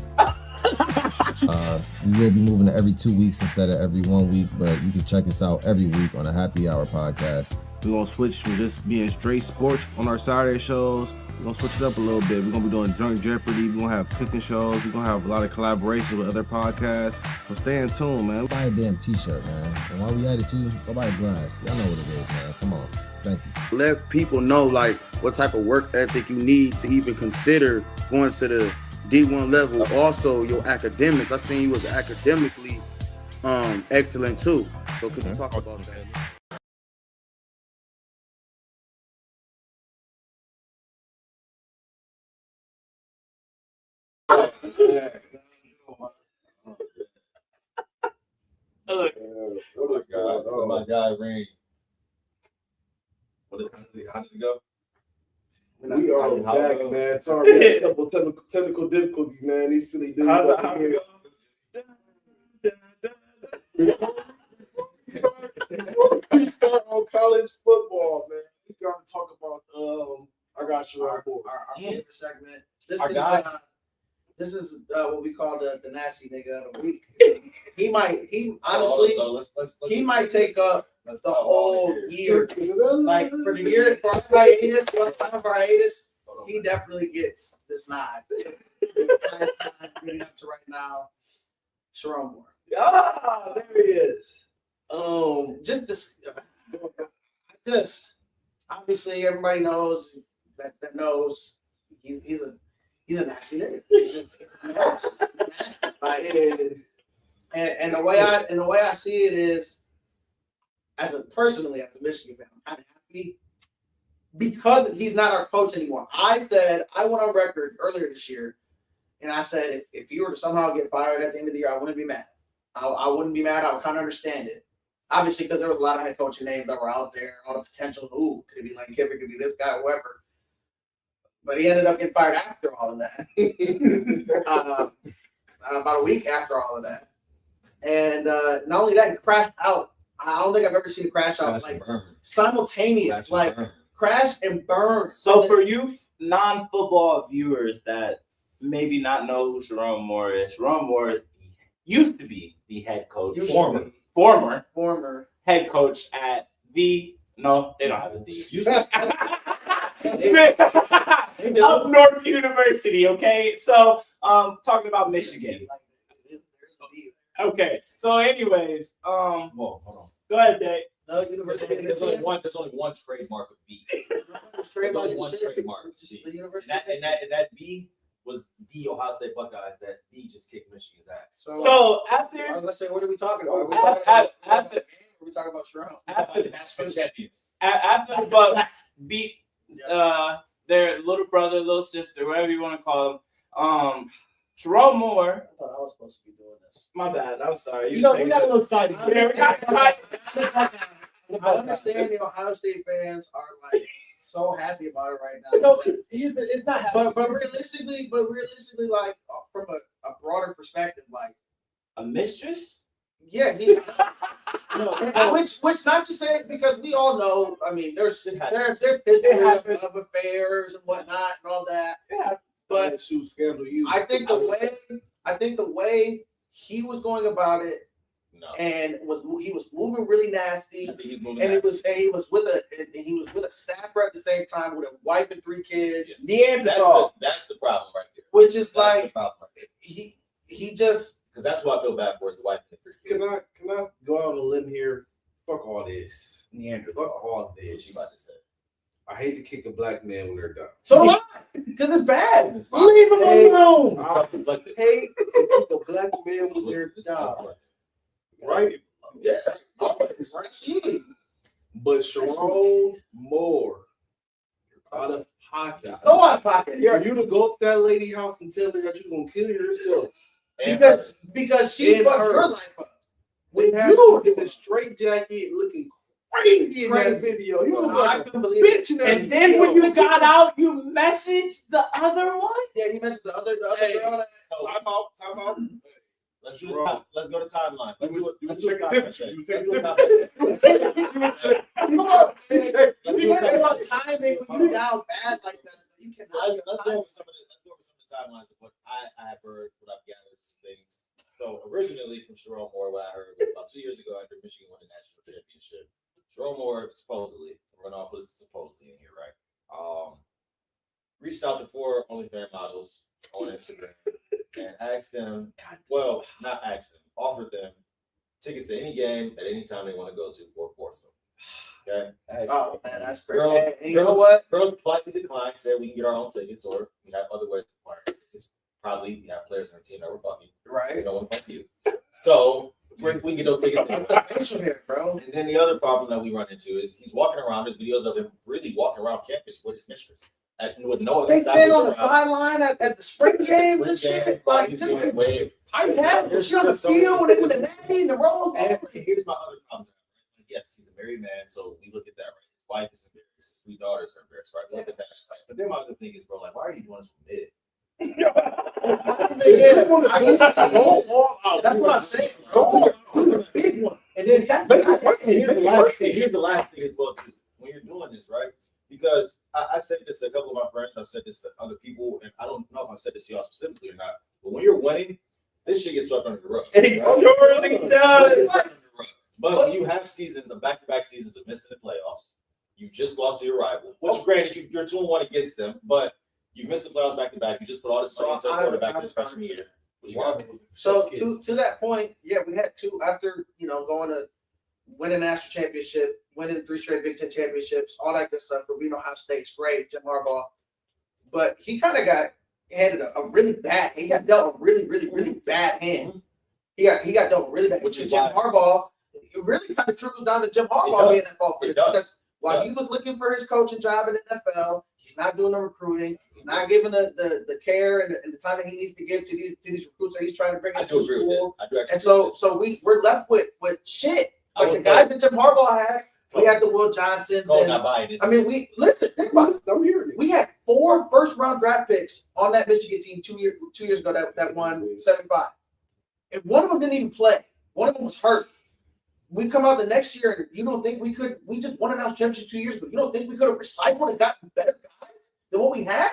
S7: We will be moving to every 2 weeks instead of every 1 week, but you can check us out every week on the Happy Hour podcast.
S5: We're going to switch from just being straight sports on our Saturday shows. We're going to switch it up a little bit. We're going to be doing Drunk Jeopardy. We're going to have cooking shows. We're going to have a lot of collaborations with other podcasts. So stay in tune, man.
S7: Buy a damn t-shirt, man. And while we at it too, go buy a glass. Y'all know what it is, man. Come on. Thank you.
S9: Let people know like what type of work ethic you need to even consider going to the D1 level. Also your academics. I seen you was academically excellent too. So could you talk about that?
S3: Oh my God, Rain. How does it go?
S2: We are back, man. Sorry, we had a couple technical difficulties, man. These silly dudes over here. We start on college football, man. We got to talk about. I got you
S4: Our
S2: right.
S4: favorite segment.
S3: Our guy.
S4: This is what we call the nasty nigga of the week. He honestly, he might take up the whole year. Like for the year, for our hiatus, time of our hiatus, he definitely gets this nod. Time leading up to right now, Sharon Moore.
S1: Ah, there he is.
S4: Just obviously everybody knows that knows he's a nasty nigga. He's just nasty. Like, and the way I see it is, personally as a Michigan fan, I'm kind of happy because he's not our coach anymore. I went on record earlier this year, and I said if he were to somehow get fired at the end of the year, I wouldn't be mad. I wouldn't be mad. I would kind of understand it. Obviously, because there was a lot of head coaching names that were out there, all the potentials. Ooh, could it be Lane Kiffin? Could it be this guy, whoever. But he ended up getting fired after all of that. About a week after all of that. And not only that, he crashed out. I don't think I've ever seen a crash out simultaneous, crash and burn.
S1: So for you non-football viewers that maybe not know who Sharon Moore is used to be the head coach, former head coach at they don't have Up North University. Okay, so talking about Michigan. Okay, so anyways,
S3: Hold on.
S1: go ahead, Jay.
S4: The University of
S3: There's
S4: Michigan.
S3: only one trademark of B.
S4: Trademark
S3: only one
S4: shit.
S3: trademark.
S4: Just the University
S3: And
S4: of Michigan.
S3: that B was the Ohio State Buckeyes. That B just kicked Michigan's ass.
S1: So
S4: I
S1: after
S4: was gonna say, what are we talking about? Are we talking about Sharon?
S1: after
S3: National champions.
S1: after the Bucks beat their little brother, little sister, whatever you want to call them, Sharon Moore.
S4: I thought I was supposed to be doing this.
S1: My bad. I'm sorry.
S3: We got a little excited.
S1: Yeah, we got excited.
S4: I understand the Ohio State fans are like so happy about it right now.
S3: No, it's not happening.
S4: But realistically, like from a broader perspective, like
S1: A mistress?
S4: yeah, which not to say because we all know. I mean, there's history of affairs and whatnot and all that.
S1: Yeah.
S4: But
S2: shoot scandal you.
S4: I think the way he was going about it and he was moving really nasty.
S3: I think he's moving.
S4: And he was with a staffer at the same time with a wife and 3 kids.
S1: Neanderthal.
S3: That's the problem right there.
S4: Which is
S3: That's
S4: like
S3: the problem right there.
S4: he just
S3: Because that's what I feel bad for is the wife and the 3 kids.
S2: Can I go out on a limb here? Fuck all this.
S1: Neanderthal.
S2: Fuck all
S3: What you
S2: this.
S3: about to say?
S2: I hate to kick a black man when they're done.
S4: so do I because it's bad.
S3: It's fine.
S4: Leave him alone.
S2: I
S3: Reflective.
S2: hate to kick a black man when they're
S3: It's
S2: done.
S3: reflective.
S2: Right?
S4: Yeah, always. Absolutely.
S2: But Sharon Moore, out of pocket.
S4: So out of pocket.
S2: For you to go to that lady house and tell her that you're gonna kill yourself
S4: Because she
S2: And
S4: fucked
S2: her.
S4: your life up.
S2: We
S4: With
S2: had
S4: you
S2: in the straight jacket looking crazy in that video. He was
S4: I
S2: like a
S4: couldn't believe it.
S2: bitch in that
S1: And then when
S2: video.
S1: you got out, you messaged the other one.
S4: Yeah, he messed with the other
S2: Hey,
S4: girl. That,
S3: So
S2: Time out.
S3: let's do the time. Let's go to timeline. Let's do it.
S2: You
S3: Let's
S2: was
S3: do a
S2: checking
S3: timeline
S2: temperature.
S3: check.
S2: You
S3: Let's
S2: was
S3: do a
S2: checking
S3: timeline
S2: temperature.
S3: check.
S4: come on, man.
S3: Let's
S4: You
S3: do a
S4: can't think about
S3: timeline.
S4: timing when you down bad like that. You can't.
S3: So let's go over some of the timelines of what I have heard, what I've gathered, some things. So originally from Sherrone Moore, what I heard was about 2 years ago after Michigan won the national championship. Sherrone Moore supposedly, we're gonna all put supposedly in here, right? Reached out to 4 OnlyFans models on Instagram and asked them, well, not asked them, offered them tickets to any game at any time they want to go to for a foursome. Okay.
S4: Oh man, that's crazy.
S3: Girls,
S4: And you know what?
S3: Girls politely declined, said we can get our own tickets or we have other ways to acquire tickets. Probably we have players on our team that were fucking. We
S4: Right.
S3: don't want to fuck you. So we can get those tickets.
S4: Facial hair, bro.
S3: And then the other problem that we run into is he's walking around. There's videos of him really walking around campus with his mistress. With no other
S4: They stand on the
S3: around.
S4: sideline at the spring games and shit. Like,
S3: He's
S4: just
S3: doing way.
S4: tight hat. She on the field when they with the nanny and the roll.
S3: And here's my other problem. Yes, he's a married man, so we look at that, right? His wife is embarrassed. His 3 daughters are embarrassed, right? We look at that. But then my other thing is, bro, like, why are you doing this with mid?
S4: That's what I'm saying. Go on, big one.
S3: And then here's the last thing as well, too. When you're doing this, right? Because I said this to a couple of my friends, I've said this to other people, and I don't know if I've said this to y'all specifically or not, but when you're winning, this shit gets swept under the rug. But when you have seasons of back-to-back seasons of missing the playoffs, you just lost to your rival. Which, granted, you're 2-1 against them, but you missed the playoffs back-to-back. You just put all this money into a quarterback this freshman year. What you got?
S4: So to that point, yeah, we had 2 after going to winning national championship, winning 3 straight Big Ten championships, all that good stuff. For Reno Ohio State's great, Jim Harbaugh, but he kind of got handed a really bad. He got dealt a really, really, really bad hand. He got dealt really bad.
S3: Which is
S4: Jim
S3: why-
S4: Harbaugh. It really kind of trickles down to Jim Harbaugh being involved for
S3: It
S4: this.
S3: does.
S4: Because while he was looking for his coaching job in the NFL, he's not doing the recruiting. He's not giving the care and the time that he needs to give to these recruits that he's trying to bring
S3: I
S4: into
S3: do agree with this.
S4: school.
S3: I do actually
S4: And
S3: agree with
S4: so we're left with shit.
S3: I
S4: Like
S3: was
S4: the guys that Jim Harbaugh had. We had the Will Johnsons.
S3: this. Cole
S4: And,
S3: not buying it.
S4: I mean, think about it.
S2: I'm hearing it.
S4: We had 4 first-round draft picks on that Michigan team 2 years ago that won 75. And one of them didn't even play. One of them was hurt. We come out the next year, and you don't think we could? We just won a national championship 2 years ago. You don't think we could have recycled and gotten better guys than what we had?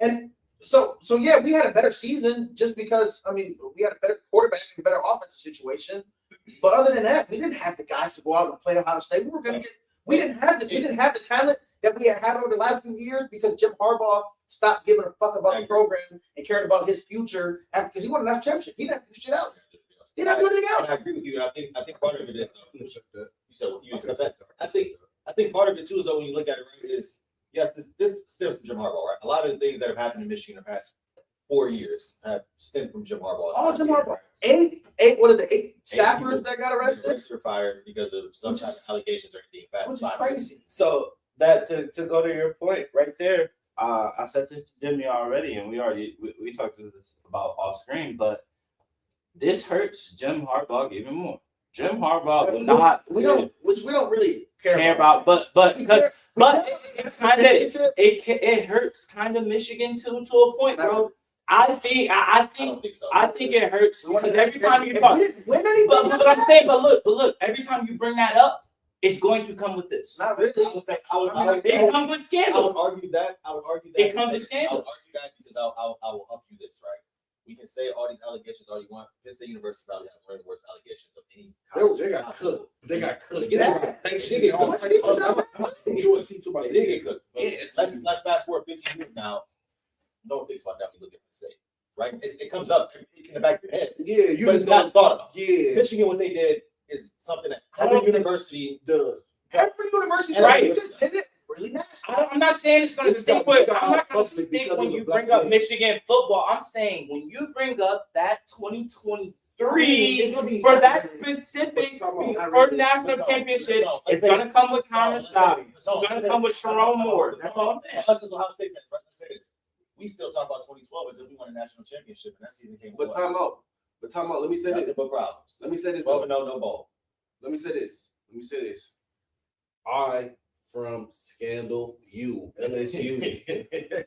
S4: And so yeah, we had a better season just because. I mean, we had a better quarterback and a better offensive situation. But other than that, we didn't have the guys to go out and play Ohio State. We didn't have the talent that we had over the last few years because Jim Harbaugh stopped giving a fuck about the program and cared about his future because he won a national championship. He didn't do shit out. He didn't do anything else.
S3: I agree with you. I think part of it is you said you accept that. I think part of it too is though when you look at it right is yes this stems from Jim Harbaugh, right? A lot of the things that have happened in Michigan in the past 4 years have stemmed from Jim Harbaugh.
S4: All Jim Harbaugh. Eight staffers that got arrested?
S3: Arrested or fired because of some type of allegations or anything.
S4: Which is crazy.
S1: So that to go to your point right there, I said this to Jimmy already, and we talked to this about off screen, but this hurts Jim Harbaugh even more. Jim Harbaugh will not.
S4: We don't really care
S1: about, but
S4: We care-
S1: it hurts kind of Michigan to a point, bro. I
S3: I
S1: think
S3: don't think so.
S1: I think it hurts because every time you
S4: If
S1: talk,
S4: we didn't win anything,
S1: but I'm saying, but look, every time you bring that up, it's going to come with this.
S4: not really.
S1: It comes with
S3: I
S1: scandal.
S3: would argue that.
S1: It comes with
S3: I
S1: scandals.
S3: would argue that because I will up you this, right? We can say all these allegations all you want. Penn State University probably has one of the worst allegations of any college.
S2: They got cooked. They got cooked.
S4: Yeah.
S2: They
S3: They get cooked.
S2: USC too much.
S3: They did get cooked.
S2: Yeah,
S3: Let's fast forward 15 years now. No one thinks about that when you look at Penn State, right? It comes up in the back of your head,
S2: Yeah, you
S3: but it's not thought about.
S2: Yeah,
S3: Michigan, what they did is something that
S1: I don't
S3: every university
S2: does.
S4: Every university,
S1: Right.
S4: You just did it really nasty.
S1: I'm not saying it's going to
S2: It's
S1: stick
S2: got-
S1: with.
S2: it's got
S1: I'm not going to
S2: public
S1: stick
S2: because
S1: when
S2: it's a
S1: you
S2: black
S1: bring up
S2: man.
S1: Michigan football. I'm saying when you bring up that 2023
S2: It's gonna be
S1: for that specific
S2: But
S1: for national championship, it's going to come with Cameron Stocks. It's going to come with Sherrone Moore. That's all I'm saying.
S3: Us as Ohio State fans, right? Let's say this. We still talk about 2012 as if we won a national championship, and that season came.
S2: But time out. But time out. Let me say
S3: Nothing
S2: this.
S3: but problems.
S2: Let me say this.
S3: 12 no ball.
S2: Let me say this. I from Scandal U LSU.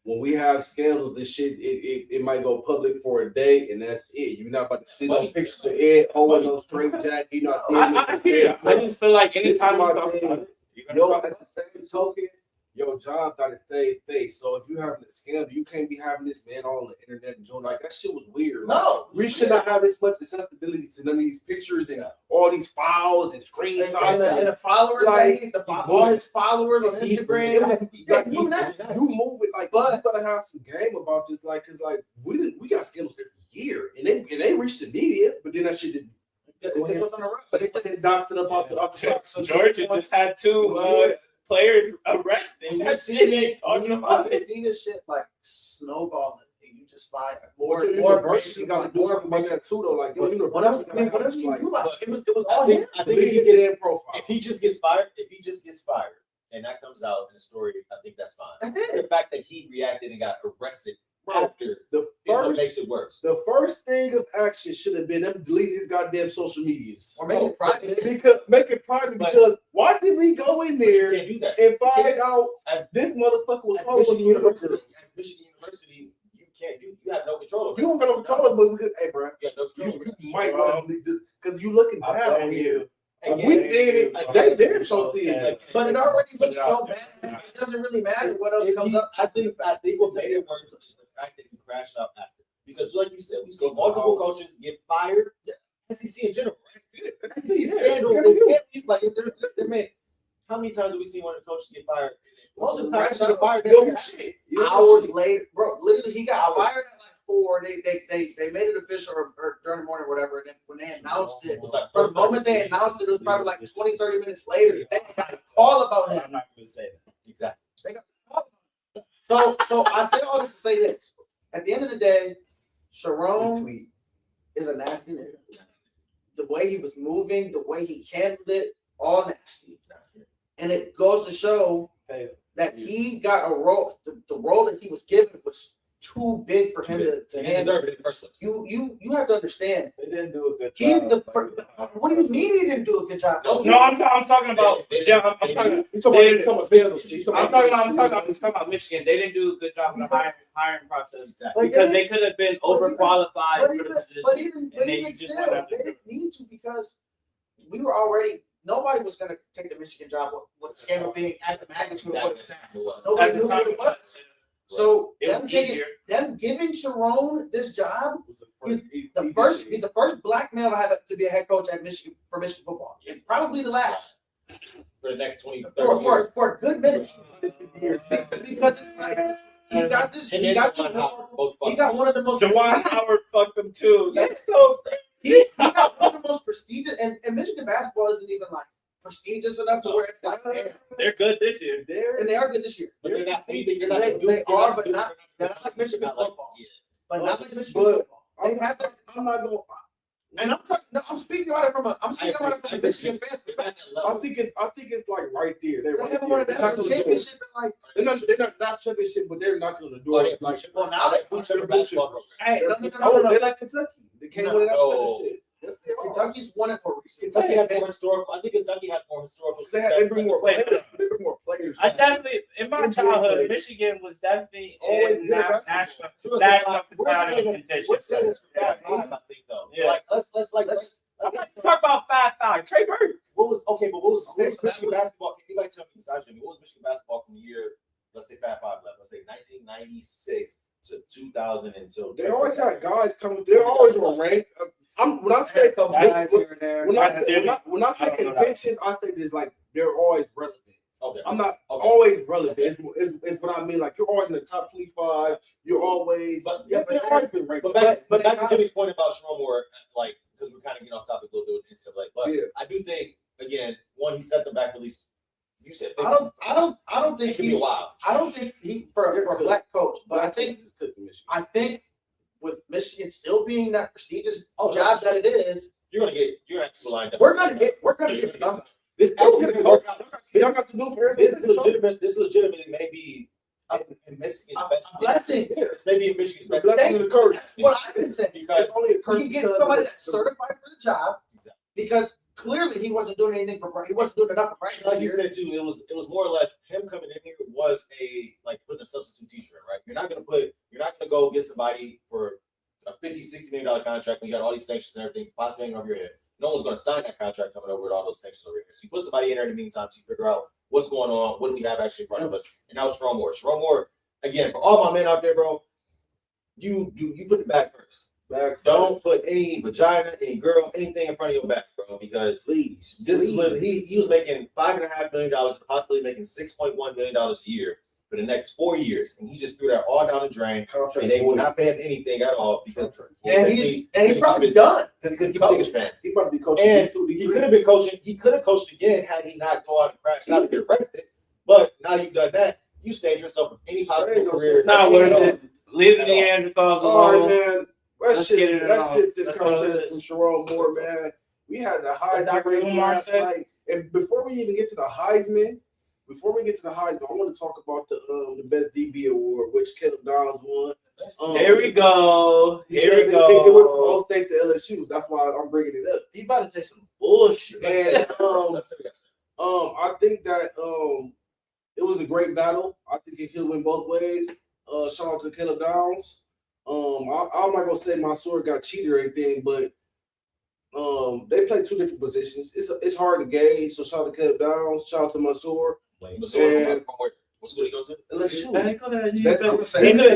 S2: When we have scandals, this shit it might go public for a day and that's it. You're not about to sit on pictures of Ed Owen no straight jack. You're not
S1: I hear. I just feel like
S2: This is
S1: anytime
S2: my
S1: you talk
S2: thing.
S1: about it, you're gonna
S2: Yo,
S1: talk
S2: at the same token, your job gotta stay face. So if you having a scandal, you can't be having this man all on the internet and doing like that shit was weird. Like,
S4: No,
S2: we should not have this much accessibility to none of these pictures and all these files and screens.
S4: And the followers,
S2: Like,
S4: all his followers on Instagram.
S2: Like,
S4: You that.
S2: you move it like, but you gotta have some game about this, like, cause like we got scandals every year, and they reach the media, but then that shit just but they knocks it up off the shop. So
S1: Georgia just had 2 players arrested. That shit ain't talking about
S4: I've
S1: it.
S4: seen this shit like snowballing, and you just find
S2: More
S4: more
S2: university gotta do something about that too, though. Like, yo,
S4: whatever
S2: university gotta have,
S4: you
S2: like,
S4: do about it. It was all
S3: I think,
S4: him.
S3: I think
S2: if he get in profile.
S3: if he just gets fired, and that comes out in the story, I think that's fine.
S4: That's it.
S3: The fact that he reacted and got arrested after
S2: the
S3: is what
S2: first
S3: makes it worse.
S2: the first thing of action should have been them deleting his goddamn social medias.
S4: Or make it private.
S2: Because make it private
S3: But-
S2: because why did we go in
S3: You
S2: there
S3: can't do that.
S2: and find out
S3: As
S2: this motherfucker was
S3: At
S2: homeless?
S3: Michigan University, you can't do. You have no control over
S2: You don't got no control, but we could, hey, bro,
S3: You have no control over
S2: you
S3: it.
S2: might want to because you looking
S1: I
S2: down on
S1: blame
S2: you.
S1: you.
S2: And we did it. They so thin.
S4: But it already looks so bad. It doesn't really matter what else comes up.
S3: I think what made it worse is the fact that he crashed out after. Because, like you said, we see multiple coaches get fired. SEC in general, right? Like, man, how many times have we seen one of the coaches get fired? Most of the time, they get fired.
S4: Hours later, bro. Literally, he got fired at like 4. They made it official or during the morning or whatever. And then when they announced it,
S3: It was like
S4: from the moment they announced it, it was probably like 20, 30 minutes later. They got a call about him.
S1: I'm not gonna say that.
S3: Exactly.
S4: So I say all this to say this. At the end of the day, Sharon is a nasty nigga. The way he was moving, the way he handled it, all nasty. And it goes to show that he got a role. The role that he was given was too big for him to handle.
S3: deserve it in the first place.
S4: You have to understand.
S1: They didn't do a good
S4: He's
S1: job.
S4: the first. What do you mean he didn't do a good job?
S3: No,
S1: No, I'm talking about. Yeah, I'm talking.
S2: You talking about become a scandal?
S1: I'm talking about Michigan. They didn't do a good job in the hiring process
S3: Exactly.
S1: because they could have been overqualified
S4: But
S1: for
S4: even,
S1: the position.
S4: but even,
S1: and
S4: but
S1: then
S4: even
S1: you just
S4: still,
S1: went out
S4: they
S1: there.
S4: didn't need to because we were already. Nobody was going to take the Michigan job with the scandal being at the magnitude of what it was at. Nobody knew what it was. So
S1: It was easier.
S4: giving Sharon this job, he's the first black male to be a head coach at Michigan for Michigan football, and probably the last
S3: For the next 20, 30 years.
S4: for a good minute. Because it's like he got this.
S3: And
S4: He
S3: then
S4: got this. He got one of the most.
S1: Jawan Howard fucked them too.
S4: Yeah.
S1: That's so crazy.
S4: He got one of the most prestigious, and Michigan basketball isn't even like prestigious enough to where it's like, man,
S1: They're good this year.
S4: and they are good this year.
S3: But they're not.
S4: They are, but not. They're not like Michigan football. But not like Michigan football. They have to.
S2: I'm not gonna.
S4: And I'm talking. No, I'm speaking about it from a Michigan fan perspective.
S2: I think it's like right there. They're
S4: They
S2: right
S4: haven't won a
S2: there. They're not
S4: national
S2: gonna do it.
S4: championship in like.
S2: They're not championship, but they're not gonna do it. Like,
S4: Well, now they.
S3: basketball
S4: Hey,
S2: oh, they're like Kentucky. They can't win that
S3: No.
S2: shit. Yes, they are.
S4: Kentucky's won it more recently.
S3: Kentucky has more historical. I think Kentucky has more historical.
S2: They bring more
S1: Wait,
S2: players. They bring more players.
S1: I definitely, in my childhood, Michigan was definitely
S2: Always
S1: in
S2: good basketball.
S1: national
S3: We're
S1: contention.
S3: saying this for that vibe, I think though.
S1: Yeah.
S3: Like let's
S1: Talk about 5'5". Trey Burke.
S3: what was
S4: Okay, so that
S3: Michigan
S4: was-
S3: basketball? Can you like tell me besides Jimmy, what was Michigan basketball from the year, let's say 5'5" left, let's say 1996 to 2000 until
S2: They always had guys coming. They're always on rank. When I say
S4: Guys here and there.
S2: when I say contention, I say this like they're always relevant.
S3: okay.
S2: I'm not
S3: Okay.
S2: always relevant. It's what I mean. Like you're always in the top 25. You're always.
S3: But
S2: Yeah,
S3: but
S2: they're always been ranked.
S3: but
S4: but
S3: back to
S4: it-
S3: Jimmy's point about Sharon Moore, like because we're kind of getting off topic a little bit and stuff like. But
S2: Yeah.
S3: I do think again, one he set them back at least. You said
S4: I don't think
S3: it could be a while.
S4: I don't think he for a black coach, but I think with Michigan still being that prestigious job that it is,
S3: You're gonna have to line up.
S4: we're gonna get somebody.
S3: This
S2: Y'all got to do
S3: this legitimately may be and Michigan's best.
S4: I'm glad saying
S3: It's maybe Michigan's best.
S2: Blessing and a curse.
S4: That's what I didn't say.
S3: Because
S2: It's only a curse
S4: We can get
S2: because
S4: somebody
S2: of
S4: that's certified for the job because clearly he wasn't doing anything for Bryce. He wasn't doing enough for Bryce.
S3: like you said too, it was more or less him coming in here was like putting a substitute teacher in, right? You're not gonna go get somebody for a $50-60 million contract when you got all these sanctions and everything possibly hanging over your head. No one's gonna sign that contract coming over with all those sanctions over your head. So you put somebody in there in the meantime to figure out what's going on, what do we have actually in front of us, and that was Sharon Moore. Sharon Moore, again, for all my men out there, bro, you put it back first. Don't put any vagina, any girl, anything in front of your back, bro, because
S2: Please.
S3: this is what he was making $5.5 million, possibly making $6.1 million a year for the next 4 years, and he just threw that all down the drain. And they will not pay him anything at all because
S4: he's probably done.
S3: because he couldn't keep Tickets fans.
S2: He might be coaching.
S3: And he could have been coaching. He could have coached again had he not go out and crash out and get arrested. But now you've done that, you saved yourself from any possible career.
S1: It's not worth it. Leave the Neanderthals
S2: All right,
S1: alone.
S2: man.
S1: Let's get it
S2: Let's
S1: on.
S2: get this
S1: That's what it
S2: conversation
S1: is.
S2: from Sharon Moore, man. We had the Heisman
S1: Dr.
S2: race
S1: Umar
S2: last
S1: said?
S2: night, and before we even get to the Heisman, I want to talk about the best DB award, which Caleb Downs won.
S1: Here we go. Here we
S2: They went from
S1: go.
S2: Ohio State to LSU. That's why I'm bringing it up.
S1: He about to say some bullshit.
S2: And I think that it was a great battle. I think it could have went both ways. Shout out to Caleb Downs. I'm not gonna say my sword got cheated or anything, but they play two different positions. It's hard to gauge. So shout out to Caleb Downs. Shout out to Mansour.
S3: What's going to go to?
S2: LSU.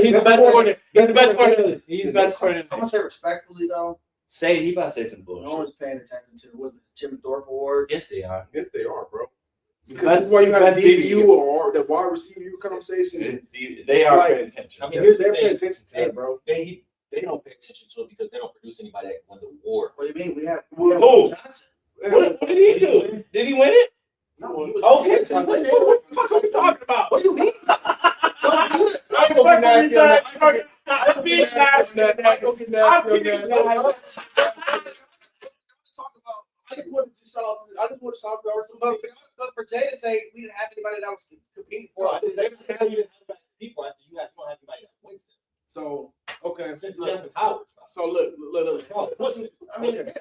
S1: He's the best corner. He's the best corner. He's the best corner.
S4: I'm gonna say respectfully though,
S1: Say he about to say some
S4: no
S1: bullshit.
S4: one's paying attention to was it Jim Thorpe Award.
S1: Yes, they are.
S2: Yes, they are, bro.
S1: It's
S2: Because that's why you have
S1: best
S2: DBU or the wide receiver conversation.
S1: They are
S2: Like,
S1: paying attention.
S3: I mean, here's the
S2: They're paying
S3: thing.
S2: attention to that, bro.
S3: They don't pay attention to it because they don't produce anybody that can win the award.
S4: What do you mean? We have
S1: Who?
S4: Will Johnson.
S1: What did he do? Did he win it?
S4: No, he was
S1: Okay.
S4: He's winning.
S1: What the fuck are you talking about?
S4: What do you mean? So,
S2: I ain't gonna be nasty on that. I ain't
S1: I'm
S2: gonna be
S1: being
S2: nasty on that. I ain't gonna be nasty on that.
S4: talk about.
S2: I just wanted to shout out to
S4: But for Jay to say we didn't have anybody that was competing for
S3: Bro, I
S4: us,
S3: didn't tell you didn't have anybody people. I said you don't have anybody that wins it.
S2: So, okay.
S3: Since Jasmine Howard.
S2: So look.
S3: What's it?
S4: I mean,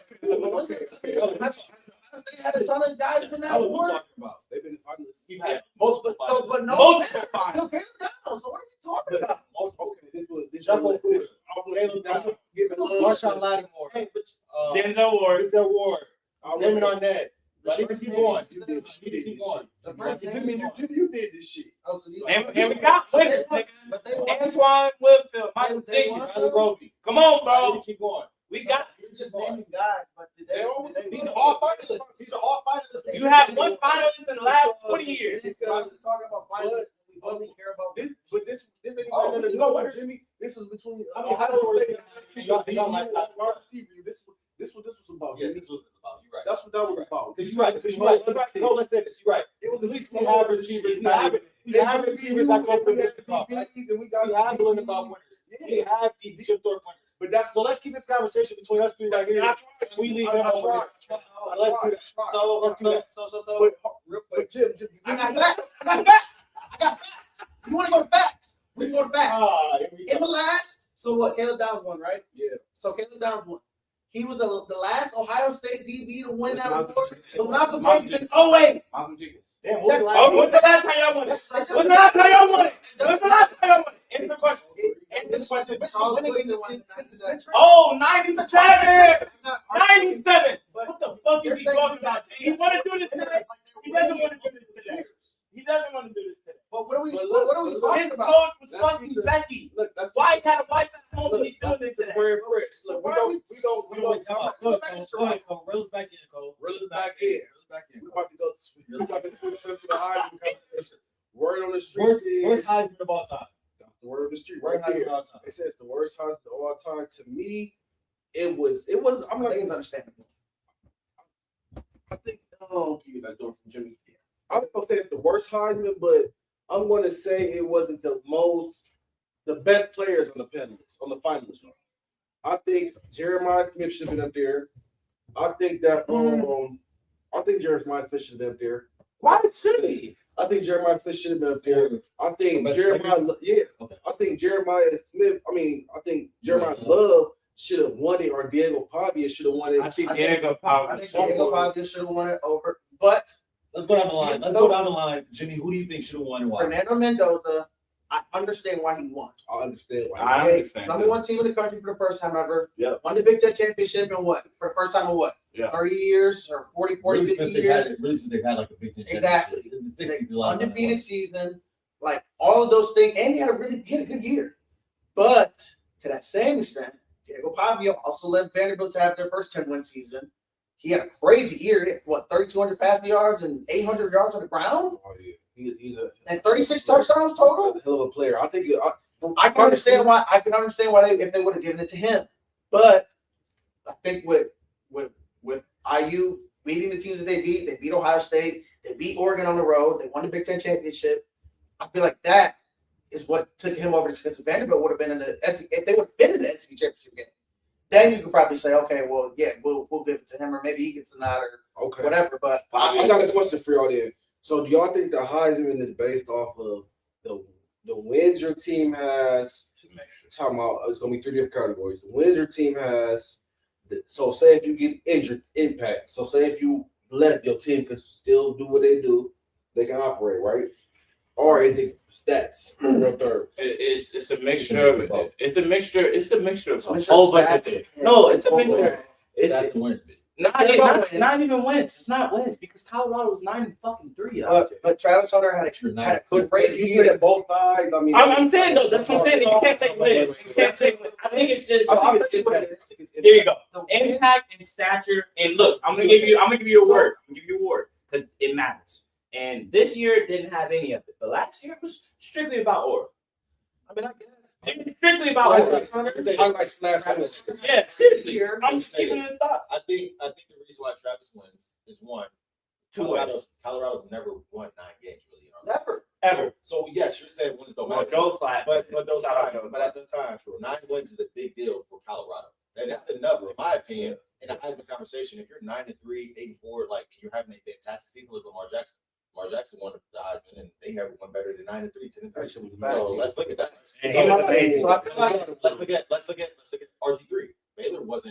S4: they had a ton of guys win that
S3: What are we
S4: award.
S3: talking about?
S2: They've been finalists.
S3: You've had multiple
S4: But no,
S1: Multiple
S4: still Caleb Downs. So what are we talking about?
S2: Okay, this
S3: Jumbo
S2: this.
S3: Caleb Downs.
S2: Give it a little.
S3: Marshawn Lattimore.
S4: Hey, but
S1: Denzel Ward.
S3: Denzel Ward. Damon
S2: on
S3: Arnett. I need to keep going.
S2: You did
S3: Keep going.
S4: the first
S2: Jimmy,
S4: name-
S2: you did this shit.
S4: Oh, so these-
S1: And we got winners, nigga.
S4: But they won.
S1: Antoine Whitfield, Michael
S4: They
S1: Jenkins.
S4: won.
S3: Tyler Roby.
S1: Come on,
S3: I need
S1: bro.
S3: to keep going.
S1: We got.
S4: You're just naming guys, but did they?
S3: These are all finalists. These are all finalists.
S1: You have one finalist in the last 20 years.
S4: We're talking about finalists. We only care about
S2: This ain't even
S4: Oh,
S2: nothing to
S4: you
S2: do
S4: know
S2: with
S4: what?
S2: Jimmy. This was between.
S3: I mean, how do we- y'all like top
S2: wide receiver. This what this was about.
S3: Yeah,
S2: Jimmy.
S3: this was about. You're right.
S2: That's what that was about.
S3: Because you're right. No, let's say this. You're right.
S2: It was at least
S3: We have receivers. We have receivers that come from the top. Right?
S2: and we got
S3: We have Belinda Bob winners. We have the Jim Thorpe winners.
S2: But that's
S3: So let's keep this conversation between us three right here. We leave him over here. So let's do that. So let's do that.
S4: So, real quick.
S2: But Jim,
S4: I got facts. You want to go to facts? We can go to facts.
S3: Here we
S4: In
S3: go.
S4: the last, so what? Caleb Downs won, right?
S2: Yeah.
S4: So Caleb Downs won. He was the last Ohio State DB to win that
S1: Malcolm
S4: award.
S1: Jenkins.
S4: So Malcolm
S1: Malcolm
S4: Jenkins. Oh wait,
S1: Malcolm Jenkins.
S3: Damn, what's the
S4: That's-
S3: last
S1: When's the last time y'all won it?
S4: That's-
S1: When's the last time y'all won it? When's the last time y'all won it? Answer the question. Answer the question.
S4: Charles Woodson won
S3: since the century?
S1: Oh, 97!
S4: Not-
S1: 97!
S4: But
S1: What the fuck
S4: you're
S1: is he
S4: saying
S1: talking
S4: you got
S1: about? He want to do this today? He doesn't want to do this today.
S4: years.
S1: He doesn't want to do this today.
S4: But what are we?
S2: But look,
S4: What are we
S2: look,
S4: talking
S1: His
S4: about?
S1: coach was
S2: That's
S1: Funky
S2: because-
S1: Becky.
S2: Look, that's
S1: Why he had a wife at home and he's doing
S2: That's
S1: this
S2: the
S1: today?
S2: brand press. Look, we don't.
S3: Go ahead, Cole. Reel us back in, Cole.
S2: Reel us back in. We about to go. We about to switch into the Heisman conversation. Word on the street
S3: Worst
S2: is
S3: Heisman of all time.
S2: that's the word of the street
S3: Worst
S2: right
S3: Heisman
S2: here.
S3: of all time.
S2: It says the worst Heisman of all time. To me, it was. I'm
S4: I
S2: not
S4: think it's
S2: gonna.
S4: understandable.
S2: I think. You get that door from Jimmy. I'm not gonna say it's the worst Heisman, but I'm gonna say it wasn't the best players on the panelists, on the finalists. I think Jeremiah Smith should have been up there. I think that I think Jeremiah Smith should have been up there.
S1: Why should he?
S2: I think Jeremiah Smith should have been up there. I think
S3: But-
S2: Jeremiah, yeah.
S3: Okay.
S2: I think Jeremiah Smith. I think Jeremiah Love should have won it, or Diego Pavia should have won it.
S1: I think
S4: I think-
S1: Diego
S4: I
S1: Pavia.
S4: think Diego Pavia should have won it over, but
S3: Let's go down the line. Let's go down the line. Jimmy, who do you think should have won and why?
S4: Fernando Mendoza, I understand why he won.
S2: I understand why.
S1: I
S4: Okay,
S1: understand.
S4: number one team in the country for the first time ever.
S1: Yep.
S4: Won the Big Ten championship in what? For the first time in what?
S1: Yeah.
S4: 30 years or 40,
S3: Really
S4: 50
S3: since they've
S4: years.
S3: had like a Big Ten
S4: Exactly.
S3: championship. It's the 60s, the last time they won.
S4: Undefeated season. Like all of those things. And he had a good year. But to that same extent, Diego Pavia also led Vanderbilt to have their first 10-win season. He had a crazy year. He had, 3,200 passing yards and 800 yards on the ground?
S2: Oh, yeah. He's a
S4: And 36 touchdowns total?
S2: hell of a player. I think.
S4: I can understand why. If they would have given it to him, but I think with IU beating the teams that they beat Ohio State, they beat Oregon on the road, they won the Big Ten championship. I feel like that is what took him over because Vanderbilt would have been in the SEC if they would have been in the SEC championship game. Then you could probably say, okay, well, yeah, we'll give it to him, or maybe he gets a nod or
S2: Okay.
S4: whatever. But
S2: I got a question for y'all then. So do y'all think the Heisman is based off of the wins your team has? Talking about it's gonna be 3 different categories. The wins your team has. So say if you get injured, impact. So say if you left, your team can still do what they do. They can operate, right? Or is it stats? Real third.
S1: It's a mixture of it's a mixture of a
S4: mixture
S1: whole
S4: of
S1: bunch of
S4: stats
S1: things.
S4: and
S1: No, it's a
S4: whole
S1: mixture.
S4: bunch.
S3: That's the wins.
S1: Not even wins. It's not wins because Colorado was 9-3.
S4: But Travis Hunter had a crazy
S2: You
S4: year.
S2: play at both sides. I mean,
S1: I'm saying though, that's what I'm saying. You can't say wins. You can't say wins. I think it's just.
S2: I think it's impact.
S1: Here you go.
S4: The
S1: Impact and stature. And look, I'm gonna give you a word. Because it matters. And this year it didn't have any of it. But last year it was strictly about aura.
S4: I mean, I guess.
S1: It was strictly about aura.
S2: Highlights last
S4: Travis
S2: year.
S1: Yeah, seriously. I'm just keeping it thought.
S3: I think the reason why Travis wins is one. Colorado's never won 9 games really.
S4: Never.
S1: Ever.
S3: So yes, you're saying wins don't
S1: Well,
S3: matter.
S1: Joe Platt.
S3: But those
S1: Shout out
S3: times,
S1: Joe
S3: but at the time, 9 wins is a big deal for Colorado. And that's enough, in my opinion, in a Heisman conversation. If you're 9-3, 8-4, like you're having a fantastic season with Lamar Jackson. Lamar Jackson won the Heisman, and they never won better than 9-3, 10-3. So let's look at that.
S1: And he was amazing.
S4: So I feel like
S3: Let's look at RG3. Baylor lost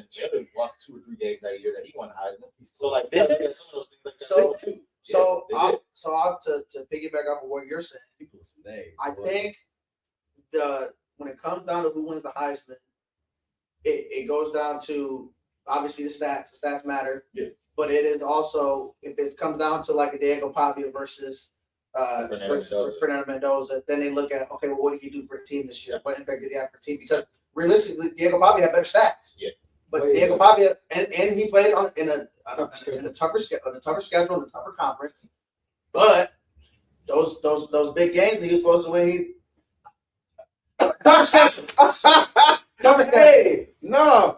S3: 2 or 3 games that year that he won the Heisman. So like,
S1: Did
S3: look
S1: they?
S3: at some of those things like that
S4: So-
S3: too.
S4: So
S3: Yeah, they did.
S4: I'll to piggyback off of what you're saying. I think when it comes down to who wins the Heisman, it goes down to obviously the stats. The stats matter.
S3: Yeah.
S4: But it is also if it comes down to like a Diego Pavia versus Fernando Mendoza, then they look at okay, well, what did you do for the team this year? What impact did he have for the team? Because realistically, Diego Pavia had better stats.
S3: Yeah.
S4: But
S2: Way
S4: Diego
S2: better.
S4: Pavia and he played in a tougher schedule, in a tougher conference. But those big games he was supposed to win. Tougher schedule. Tougher schedule.
S2: Hey, no.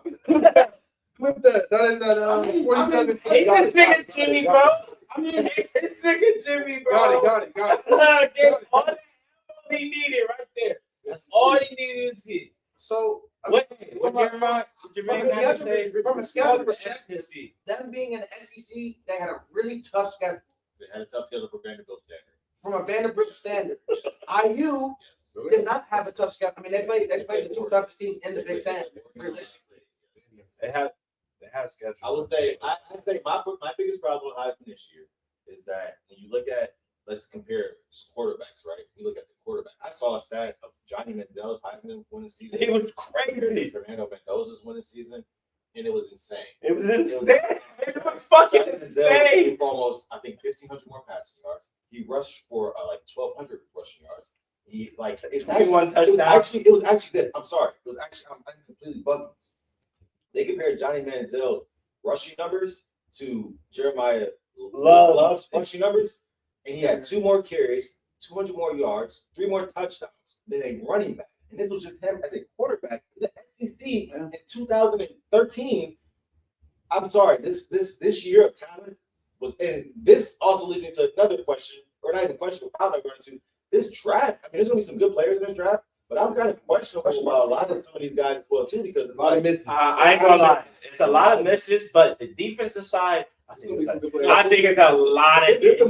S2: Clip that. That is at 47.
S1: Hey, this nigga Jimmy, bro.
S4: I mean,
S1: This nigga Jimmy, bro.
S2: Got it.
S1: Get all he needed right there. That's all he needed to see.
S4: so
S1: What Jermaine had to say?
S4: from a schedule
S1: Fuck the
S4: perspective,
S1: SEC.
S4: them being in the SEC, they had a really tough schedule
S3: They had a tough schedule for Vanderbilt standard.
S4: from a Vanderbilt standard.
S3: Yes.
S4: IU
S3: Yes.
S4: did not have a tough schedule. I mean, they played the 2 toughest teams in the Big Ten. Realistically,
S1: They had a schedule.
S3: I would say my biggest problem with Heisman this year is that when you look at let's compare quarterbacks, right? You look at the quarterback. I saw a stat of Johnny Manziel's Heisman winning season.
S1: He was crazy.
S3: Fernando Mendoza's winning season, and it was insane.
S1: It was insane. It was fucking
S3: Johnny Manziel
S1: insane.
S3: threw for almost 1,500 more passing yards. He rushed for 1,200 rushing yards. He it
S1: 21 touchdowns.
S3: it was actually this. I'm sorry. It was actually I'm completely bugging. They compared Johnny Manziel's rushing numbers to Jeremiah Love's rushing numbers, and he had 2 more carries, 200 more yards, 3 more touchdowns than a running back. And this was just him as a quarterback in the SEC in 2013. I'm sorry, this year of talent was, and this also leads me to another question, or not even question, I'm not going to this draft. I mean, there's gonna be some good players in this draft, but I'm kind of questionable about a lot of some of these guys as well too, because
S2: A lot of misses.
S1: I ain't gonna lie. It's a lot of misses, but the defensive side, I think it's a lot of hits.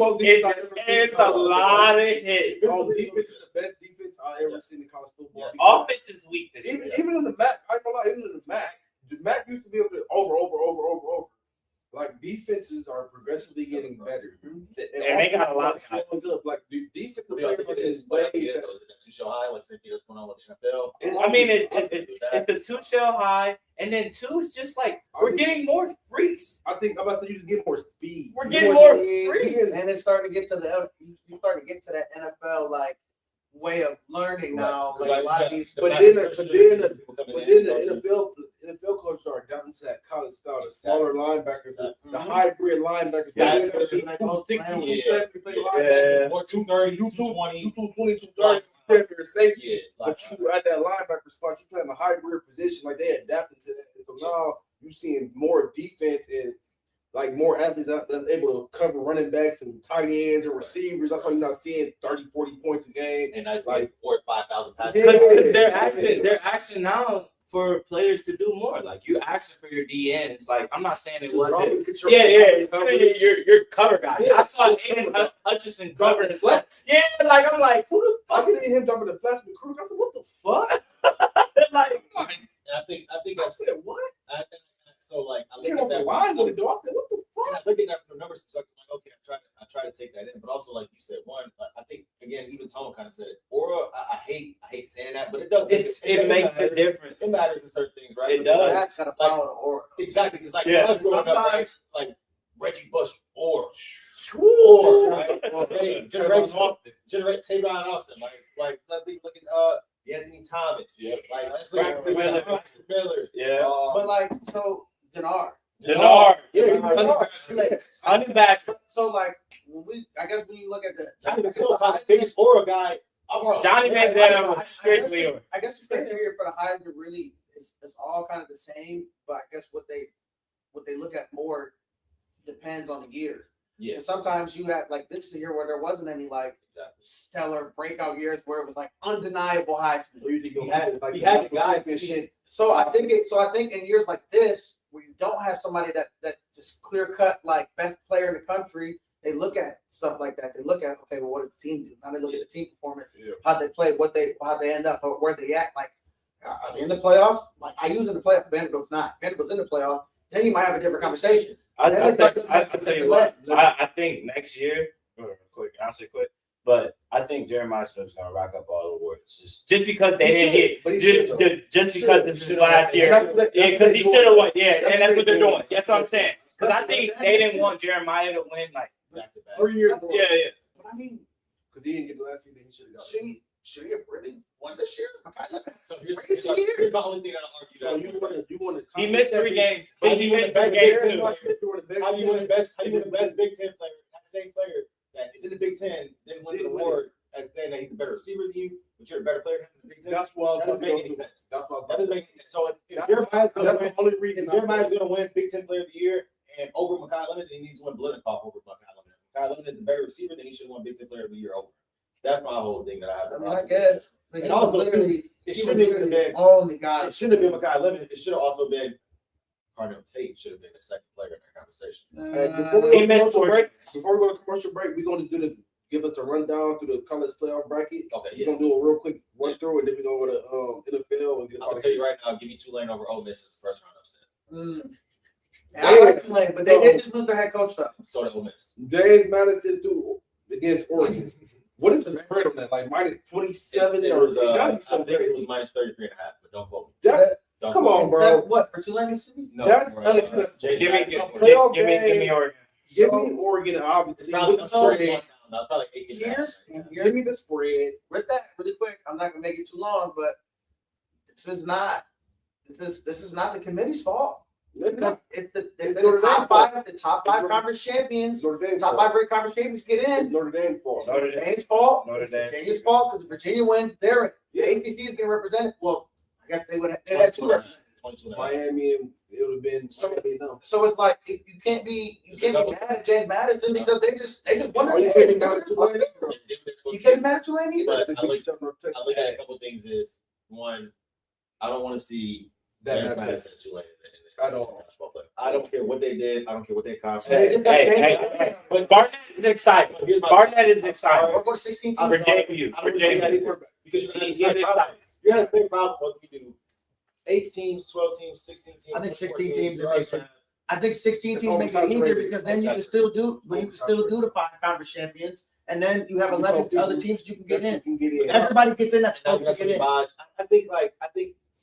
S1: It's a lot of hits.
S2: Oh, defense is the best defense I ever seen in college football.
S1: Offense is weak this year.
S2: Even in the MAC, I ain't gonna lie, even in the MAC used to be able to over. Like defenses are progressively getting better,
S1: and they got a lot of guys.
S2: good. Like the defensive
S3: We all
S2: player
S3: think it
S2: is
S3: is
S2: way
S3: way
S2: better.
S3: too show high, like same thing that's going on with the NFL.
S1: I mean, it's a 2 shell high, and then 2 is just like we're getting more freaks.
S2: I think I'm about to you to get more speed.
S1: We're getting more
S4: speed,
S1: freaks.
S4: and it's starting to get to you start to get to that NFL like way of learning now. Like a lot of these,
S2: But then the NFL coaches are adapting to that college style, the smaller linebackers, the hybrid linebackers.
S1: Yeah.
S3: Or 230, 220.
S2: 220, they're safety.
S3: Yeah, like,
S2: But you at that linebacker spot, you playing a hybrid position, like they adapted to that. So now you seeing more defense and like more athletes out that's able to cover running backs and tight ends and receivers. That's why you're not seeing 30, 40 points a game.
S3: and that's
S2: Like-
S3: like 4,000 or 5,000 passes.
S2: Yeah.
S1: They're asking now for players to do more. Like you asking for your DNs. Like I'm not saying it wasn't. You're cover guy.
S2: Yeah.
S1: I saw Aiden Hutchinson covering the flex. Yeah, like I'm like, who the
S2: I
S1: fuck?
S2: seen him jumping the flats in the crew. I said, what the fuck?
S1: Like,
S3: And I think
S2: I
S3: that's
S2: said, what?
S3: so like I
S2: Came
S3: look
S2: off
S3: at
S2: the
S3: that
S2: line with the door. I said, what the
S3: And I
S2: fuck?
S3: look at that from the numbers perspective, like, okay, I try to take that in, but also like you said, one, I think again, even Tom kind of said it. Or I hate saying that, but it does.
S1: it makes a difference.
S3: It matters in certain things, right?
S1: It does.
S4: that's gotta follow the order.
S3: Exactly, because like
S1: Yeah.
S3: us growing up, right,
S4: Sometimes-
S3: like Reggie Bush or right? Hey, generate Tavon Austin, like let's be looking Anthony Thomas, like let's look at
S1: Braxton
S3: Millers,
S1: Yeah.
S4: But like so, Denard.
S1: Denard.
S4: Flex.
S1: Honey back.
S4: So like I guess when you look at the
S3: Johnny Manziel, the biggest horror guy.
S1: Johnny Manziel was strictly.
S4: I guess the criteria for the Heisman really is all kind of the same, but I guess what they look at more depends on the year.
S3: Yeah,
S4: And sometimes you have like this is a year where there wasn't any like
S3: exactly.
S4: stellar breakout years where it was like undeniable Heisman.
S2: So you think
S3: He had
S2: like
S3: the guy.
S2: championship?
S4: So I think in years like this where you don't have somebody that just clear cut like best player in the country, they look at stuff like that. They look at okay, well, what did the team do? Now they look at the team performance, how they play, how they end up, or where they at. Like are they in the playoff? Like I use in the playoff. Vanderbilt's not. Vanderbilt's in the playoff. Then you might have a different conversation.
S1: I tell you what. I think next year. I'll say quick. But I think Jeremiah Smith's gonna rack up all the awards just because they didn't hit. Just because this is last year. Yeah, because he should have won. Yeah, and that's what they're doing. That's what I'm saying. Because I think they didn't want Jeremiah to win like
S3: Back to back.
S2: 3 years.
S1: yeah.
S4: But I mean,
S2: Because he didn't get the last year, then he should have got it.
S4: should he have really won this year?
S3: So here's my only thing I'll argue.
S2: So you want to
S1: He missed 3 games.
S3: How
S1: He
S3: do you
S1: missed
S3: win
S1: 3
S3: the
S1: games
S3: best
S1: too.
S3: How do you win the best? How do you win the best Big Ten player? That same player that is in the Big Ten then wins an award as saying that he's a better receiver than you, but you're a better player than the Big Ten.
S2: That's why
S3: That doesn't make any sense.
S2: That's why
S3: That doesn't make any sense. So if
S2: that's
S3: Jeremiah's gonna
S2: the
S3: win,
S2: only reason.
S3: if Jeremiah's gonna win Big Ten Player of the Year and over Mekhi Leonard, then he needs to win Blitnikoff over Mekhi Leonard. Mekhi Leonard is the better receiver, then he should win Big Ten Player of the Year over. That's my whole thing that I have.
S4: I mean, I guess. But
S3: And also,
S4: literally,
S3: it
S4: he
S3: shouldn't
S4: was
S3: have
S4: literally
S3: been.
S4: the only guy.
S3: It shouldn't have been Mekhi Leonard. It should have also been Cardell Tate. Should have been the second player in that conversation.
S1: He missed 4 games.
S2: Before we go to commercial break, we're going to give us a rundown through the college playoff bracket.
S3: Okay,
S2: We're
S3: yeah.
S2: going to do a real quick run through, and then we're going to go to NFL and get
S3: I'm gonna tell you right now. Give me Tulane over Ole Miss as the first round upset.
S4: And I like Tulane, but they did just lose their head coach though.
S3: So did Ole Miss.
S2: James Madison do against Oregon. What is the spread on that? Like minus 27
S3: It
S2: or
S3: was,
S2: it gotta
S3: I
S2: be something
S3: think it was
S2: crazy.
S3: minus 33.5, but don't quote me.
S2: That-
S3: Don't
S2: Come
S3: quote
S2: on,
S3: me.
S2: bro.
S4: That what for Tulane City?
S3: No,
S2: That's
S3: bro,
S2: unacceptable.
S3: James
S1: Give me
S3: Madison.
S2: Playoff
S1: give
S2: game.
S1: me Oregon.
S2: Give me Oregon,
S3: It's
S2: obviously.
S3: probably
S2: With the spread.
S3: no, it's probably 18.
S2: Give me the spread.
S4: With that, really quick, I'm not gonna make it too long, but this is not the committee's fault.
S2: Let's
S4: Because
S2: not.
S4: if the
S2: Notre
S4: top
S2: Dame
S4: five, the top five conference champions,
S2: It's Notre Dame
S4: top
S2: fault.
S4: five great conference champions get
S2: It's
S4: in.
S2: Notre Dame fault.
S1: Notre Dame.
S4: Dame's fault.
S1: Notre Dame.
S4: Virginia's fault because Virginia wins. They're in.
S2: Yeah.
S4: The ACC is getting represented. Well, I guess they would have had two representatives.
S3: 22.
S2: Miami, and it would have been Miami. No.
S4: So it's like you can't be mad at James Madison because they just won
S2: Oh,
S4: their
S2: you
S4: game.
S2: can't be mad at Tulane.
S4: You can't be mad at Tulane either.
S3: But I look at a couple things. Is one, I don't want to see
S2: That
S3: James
S2: matchup.
S3: Madison and Tulane in the
S2: At all.
S3: basketball play. I don't care what they did. I don't care what they accomplished.
S1: Hey. But Barnett is excited. Barnett is excited.
S4: We'll go to 16
S1: For
S4: teams.
S1: JMU. For JMU.
S3: Because you're
S1: He is
S3: gonna
S1: excited.
S3: have the same problem what we do. 8 teams, 12 teams, 16 teams.
S4: I think 16
S3: 14
S4: teams
S3: You're
S4: makes
S3: already
S4: it. I think 16 teams make it easier because then you can still do, but you can still do the 5 conference champions, and then you have 11 other teams you can get in. Everybody gets in that's
S3: Now
S4: supposed
S3: you
S4: to
S3: got
S4: get
S3: some
S4: in.
S3: buys.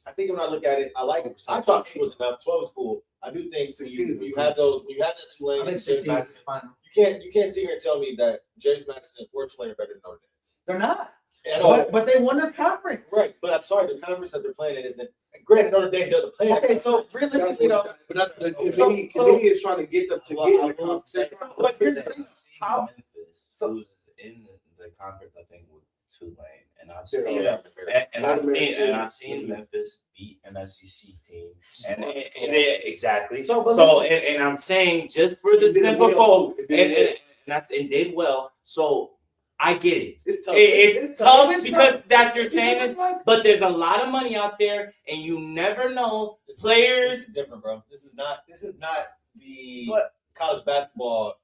S3: I think when I look at it, I thought 8 was enough. 12 is cool. I do think
S2: 16 is
S3: you have those. When you have that
S4: I
S3: Tulane,
S4: think
S3: and
S4: 16
S3: James
S4: is
S3: Madison,
S4: final.
S3: you can't sit here and tell me that James Madison or Tulane are better than Notre Dame.
S4: They're not.
S3: I know,
S4: But they won their conference.
S3: right? But I'm sorry, the conference that they're playing in isn't. Granted, Notre Dame doesn't play. in
S4: Okay,
S3: that
S4: so
S3: conference.
S4: realistically, though,
S2: But that's the Conveni is trying to get them to get in the conversation.
S4: but here's the thing: how
S1: Memphis who's in the conference, I think, with Tulane, and I've seen
S3: Yeah.
S1: and I've seen Memphis beat an SEC team, and exactly.
S4: So,
S1: So,
S4: but
S1: and I'm saying just for the
S2: It did
S1: simple
S2: well,
S1: goal,
S2: too. It did well.
S1: and that's it did well. So I get it.
S2: It's tough.
S1: It's tough
S4: It's
S1: because
S4: tough.
S1: that you're saying
S4: Because
S1: is,
S4: it's like,
S1: but there's a lot of money out there, and you never know.
S3: This
S1: Players,
S3: is different, bro. This is not the
S4: But-
S3: college basketball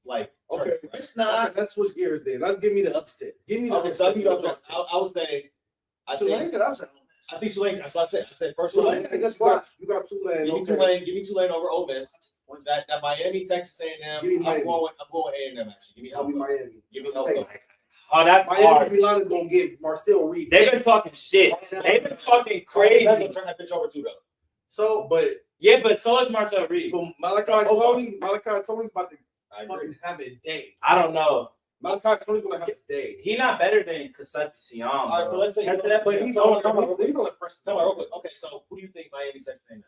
S3: like.
S2: Okay,
S3: tournament.
S4: it's not.
S2: Let's switch gears then. Let's give me the upset. Give me the
S3: Okay, so I was saying, I
S4: Tulane
S3: think
S4: could upset.
S3: I think Tulane. That's what I said. I said first
S2: Tulane.
S3: Tulane.
S2: Guess what? You got Tulane.
S3: Give me
S2: Okay.
S3: Tulane. Give me Tulane over Ole Miss. That Miami, Texas A&M.
S2: Give me
S3: I'm
S2: Miami.
S3: going A&M actually. Give me
S2: I'll be
S3: Elko.
S2: Miami.
S3: Give me Elko.
S1: oh, that's
S2: Miami
S1: hard.
S2: Milano's gonna get Marcel Reed.
S1: They've been talking shit. They've been talking
S3: That's
S1: crazy.
S3: gonna turn that bitch over too though.
S4: So,
S2: But
S1: Yeah, but so is Marcel Reed.
S2: Malachi Tony's about to
S3: I agree.
S2: fucking have a day.
S1: I don't know.
S2: Malachi Tony's gonna have a day.
S1: He not better than Concepcion.
S3: All right, so let's say.
S2: But he's
S3: Tell me
S2: on fresh.
S3: real quick. Okay, so who do you think Miami, Texas A&M?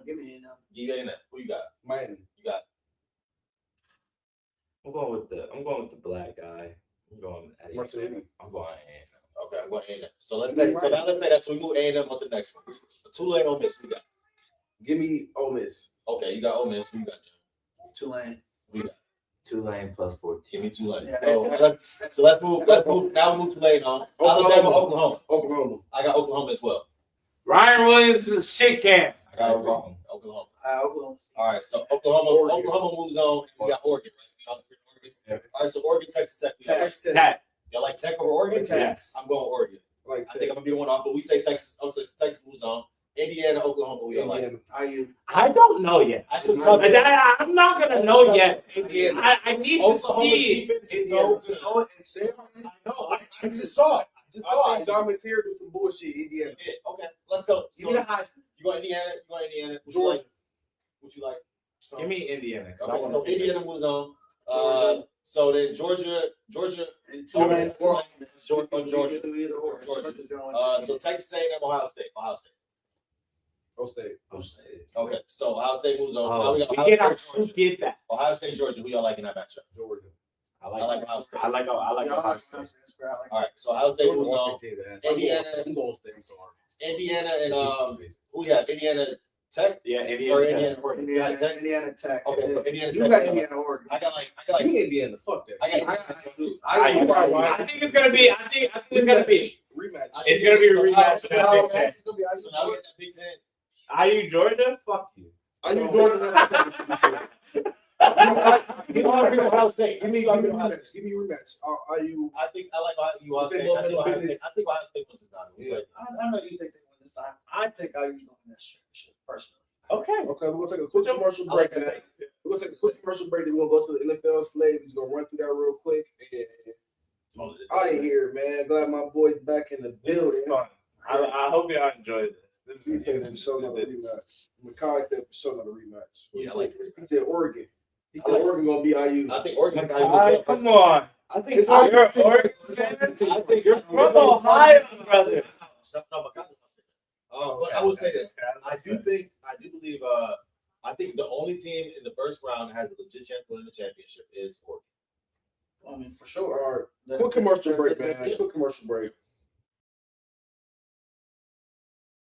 S4: give me a
S3: Give me A&M. Who you got?
S2: Miami.
S3: You got.
S1: I'm going with the black guy. I'm going with Eddie.
S2: Marcel Reed.
S1: I'm going A&M.
S3: Okay, I'm going A&M. So let's say that. So we move A&M on to the next one. Tulane, Ole Miss. Who you got?
S2: Give me Ole Miss.
S3: Okay, you got Ole Miss. Who you got, John?
S4: Tulane.
S1: Tulane plus 14.
S3: Give me Tulane.
S4: Yeah.
S3: So let's move. Now we move Tulane on. Alabama, Oklahoma.
S2: Oklahoma.
S3: I got Oklahoma as well.
S1: Ryan Williams is a shit can.
S3: I got Oklahoma. Oklahoma.
S4: Oklahoma.
S3: All right, so Oklahoma moves on. We got Oregon, right? Oregon.
S1: Yeah.
S3: All right, so Oregon, Texas Tech.
S1: That.
S3: Y'all like Tech over Oregon?
S1: Yes.
S3: I'm going Oregon.
S2: Like
S3: I think I'm gonna be the one off, but we say Texas. Also, Texas moves on. Indiana, Oklahoma. We don't like.
S2: Indiana.
S1: I don't know yet.
S3: That's a tough.
S1: I'm not gonna know yet.
S2: Indiana.
S1: I need to
S3: Oklahoma's
S1: see.
S3: defense is
S2: Indiana.
S3: so good. I just saw it.
S2: I seen John Messier do some bullshit. Indiana.
S3: Okay, let's go.
S4: Give me the high.
S3: You go Indiana. You go Indiana.
S2: Georgia.
S3: What you like?
S1: Give me Indiana. 'Cause I
S3: Okay,
S1: wanna
S3: so Indiana moves on.
S2: Georgia.
S3: So then Georgia,
S4: And
S3: Tulane,
S4: Tulane.
S3: Georgia.
S4: Either or.
S3: Georgia.
S4: Georgia's going.
S3: So Texas A&M, Ohio State.
S2: Ohio State.
S3: Okay, so Ohio State moves on. So now
S1: Oh,
S3: we got
S1: we
S3: Ohio
S1: get our
S3: State,
S1: two
S3: Georgia.
S1: get backs.
S3: Ohio State, Georgia. Who y'all like in that matchup?
S2: Georgia.
S1: I
S3: I
S1: like
S3: like Ohio State.
S1: I like
S4: Yeah,
S1: Ohio State.
S3: All right, so Ohio State moves on. Indiana.
S2: I'm going to stay. I'm sorry.
S3: Indiana and who you have? Indiana Tech
S1: Yeah,
S3: or
S1: Indiana.
S3: Indiana Oregon? You got Tech?
S4: Indiana Tech.
S3: Okay, Indiana
S4: You
S3: Tech.
S4: got Indiana, Oregon.
S3: I got like
S2: Give me Indiana. Fuck that.
S3: I
S1: think it's gonna be. I think it's gonna be.
S2: Rematch.
S1: It's gonna be a rematch.
S3: So now we get that Big Ten.
S1: IU Georgia? Fuck you.
S2: I need Georgia.
S3: Give me Ohio State.
S2: Give me rematch. Give me rematch. Are you?
S3: I think I like Ohio State. I think Ohio State wins this time.
S2: Yeah.
S4: I know you think they win this time. I think IU's going to win that shit personally.
S1: Okay.
S2: Okay, we're gonna take a quick commercial
S3: I like
S2: break.
S3: that.
S2: We're gonna take a quick commercial break. Then we're gonna go to the NFL slate. We're just gonna run through that real quick. And out of here, man. Glad my boy's back in the building.
S1: I hope y'all enjoyed this.
S2: He said for sure not a rematch. Makai said for sure not a rematch.
S3: Yeah, I like
S2: He said Oregon. He said Oregon gonna be IU.
S3: I think Oregon.
S1: Come on.
S3: I think
S1: You're you're from Ohio, brother.
S3: But I will say this. I do believe I think the only team in the first round that has a legit chance to win the championship is Oregon.
S4: I mean, for sure.
S2: All right. Quick commercial break, man. Quick commercial break.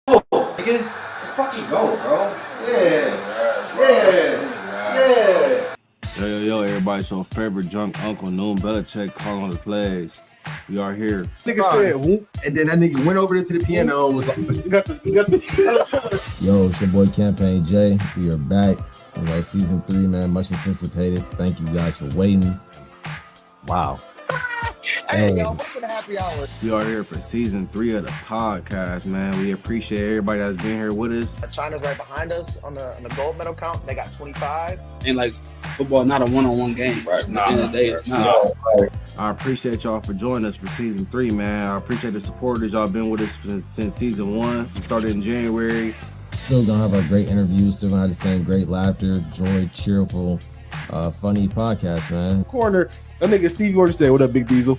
S4: Let's fucking go, bro. Yeah.
S7: Yo, everybody. So favorite drunk uncle, Noon Belichick, calling the plays.
S5: We are here.
S6: Nigga said whoop, and then that nigga went over there to the piano and was like,
S7: Yo, it's your boy Campaign J. We are back. You know, season 3, man, much anticipated. Thank you guys for waiting. Wow.
S6: hey, y'all, welcome to Happy Hour.
S5: We are here for season 3 of the podcast, man. We appreciate everybody that's been here with us.
S4: China's right behind us on the gold medal count. They got 25.
S8: And like football, not a one-on-one game. Right. At the end of the day, it's not.
S5: I appreciate y'all for joining us for season 3, man. I appreciate the supporters. Y'all been with us since season 1. We started in January.
S7: Still gonna have our great interviews. Still gonna have the same great laughter, joy, cheerful, funny podcast, man.
S6: Corner, that nigga Stevie already said, "What up, Big Diesel?"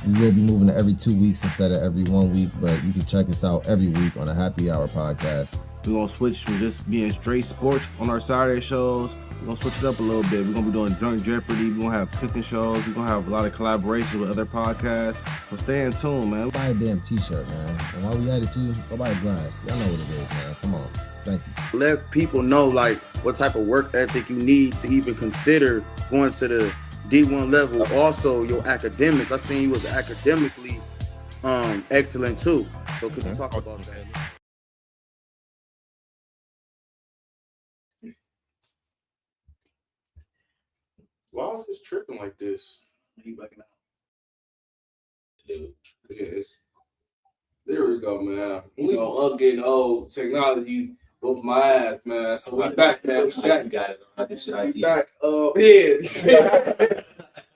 S7: We will be moving to every 2 weeks instead of every 1 week, but you can check us out every week on a Happy Hour podcast.
S5: We're going to switch from just being straight sports on our Saturday shows. We're going to switch it up a little bit. We're going to be doing Drunk Jeopardy. We're going to have cooking shows. We're going to have a lot of collaborations with other podcasts. So stay in tune, man.
S7: Buy a damn t-shirt, man. And while we at it too, go buy a glass. Y'all know what it is, man. Come on. Thank you.
S9: Let people know like what type of work ethic you need to even consider going to the D1 level. Also, your academics. I seen you was academically excellent too. So could you talk about that?
S2: Why is this tripping like this?
S4: You bugging out.
S2: Dude, yes. There we go, man. You know, I'm getting old. Technology whooped my ass, man. So we back, man. We back.
S3: Got it. I think shit
S2: We
S3: IT.
S2: back. Yeah.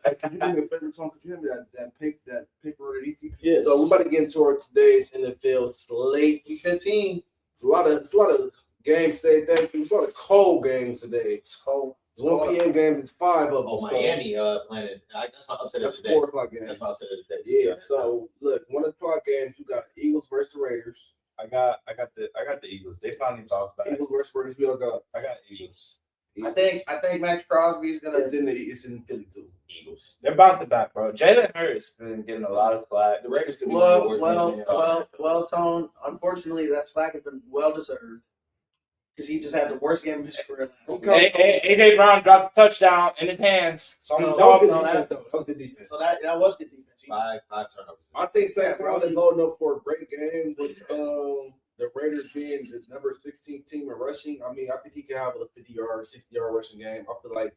S2: Hey, could you do me a favor, Tom? Could you hand me that paper underneath you?
S4: Yeah.
S2: So we're about to get into our today's NFL slate.
S4: Week 15.
S2: It's a lot of games today. Thank you. It's a lot of cold games today.
S4: It's cold.
S2: It's 1 p.m. games. It's 5 of them.
S3: Oh,
S2: So
S3: Miami playing it. That's my upset of
S2: that's
S3: today.
S2: 4 o'clock game.
S3: That's my upset of today.
S2: Yeah. So look, 1 o'clock games. You got Eagles versus the Raiders.
S1: I got the Eagles. They finally bounced back.
S2: Eagles versus Raiders. We all got.
S1: I got Eagles.
S4: I think Max Crosby's gonna.
S2: It's in Philly too.
S3: Eagles.
S1: They're bouncing back, bro. Jalen Hurts been getting a lot of flack.
S3: The Raiders could be one of the
S4: Well,
S3: worst teams.
S4: Tone. Unfortunately, that slack has been well deserved because he just had the worst game of his career.
S1: AJ Brown dropped a touchdown in his hands.
S2: So that was good defense.
S4: So that was good defense.
S3: Five turnovers.
S2: I think Saquon is loading up for a great game with the Raiders being the number 16 team in rushing. I mean, I think he can have a 50-yard, 60-yard rushing game. I feel like